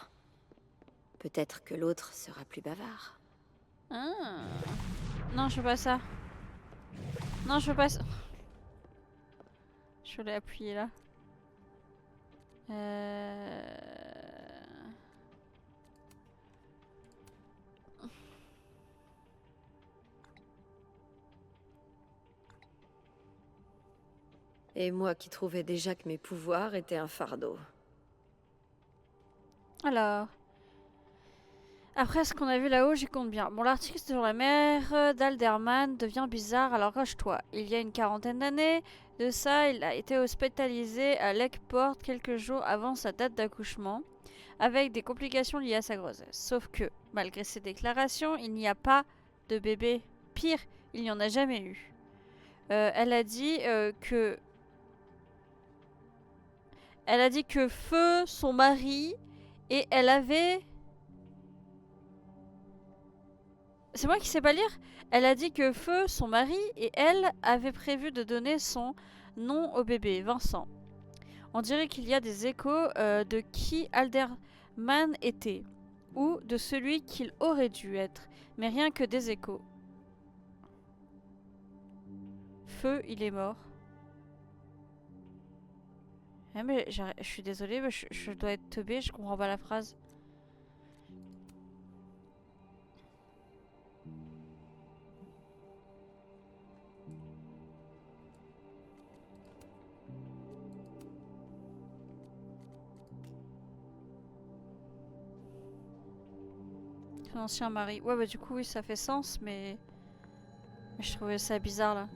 Peut-être que l'autre sera plus bavard. Ah. Non, je veux pas ça. Non, je veux pas ça. Je voulais appuyer là. Et moi qui trouvais déjà que mes pouvoirs étaient un fardeau. Alors. Après ce qu'on a vu là-haut, j'y compte bien. Bon, l'article sur la mère d'Alderman devient bizarre, alors roche-toi. Il y a une quarantaine d'années de ça, il a été hospitalisé à Lakeport quelques jours avant sa date d'accouchement, avec des complications liées à sa grossesse. Sauf que, malgré ses déclarations, il n'y a pas de bébé. Pire, il n'y en a jamais eu. Elle a dit que... Elle a dit que Feu, son mari, et elle avait... C'est moi qui sais pas lire. Elle a dit que Feu, son mari, et elle avaient prévu de donner son nom au bébé, Vincent. On dirait qu'il y a des échos de qui Alderman était, ou de celui qu'il aurait dû être, mais rien que des échos. Feu, il est mort. Ah mais je suis désolée, mais je dois être teubée, je comprends pas la phrase. Son ancien mari. Ouais bah du coup oui ça fait sens mais je trouvais ça bizarre là.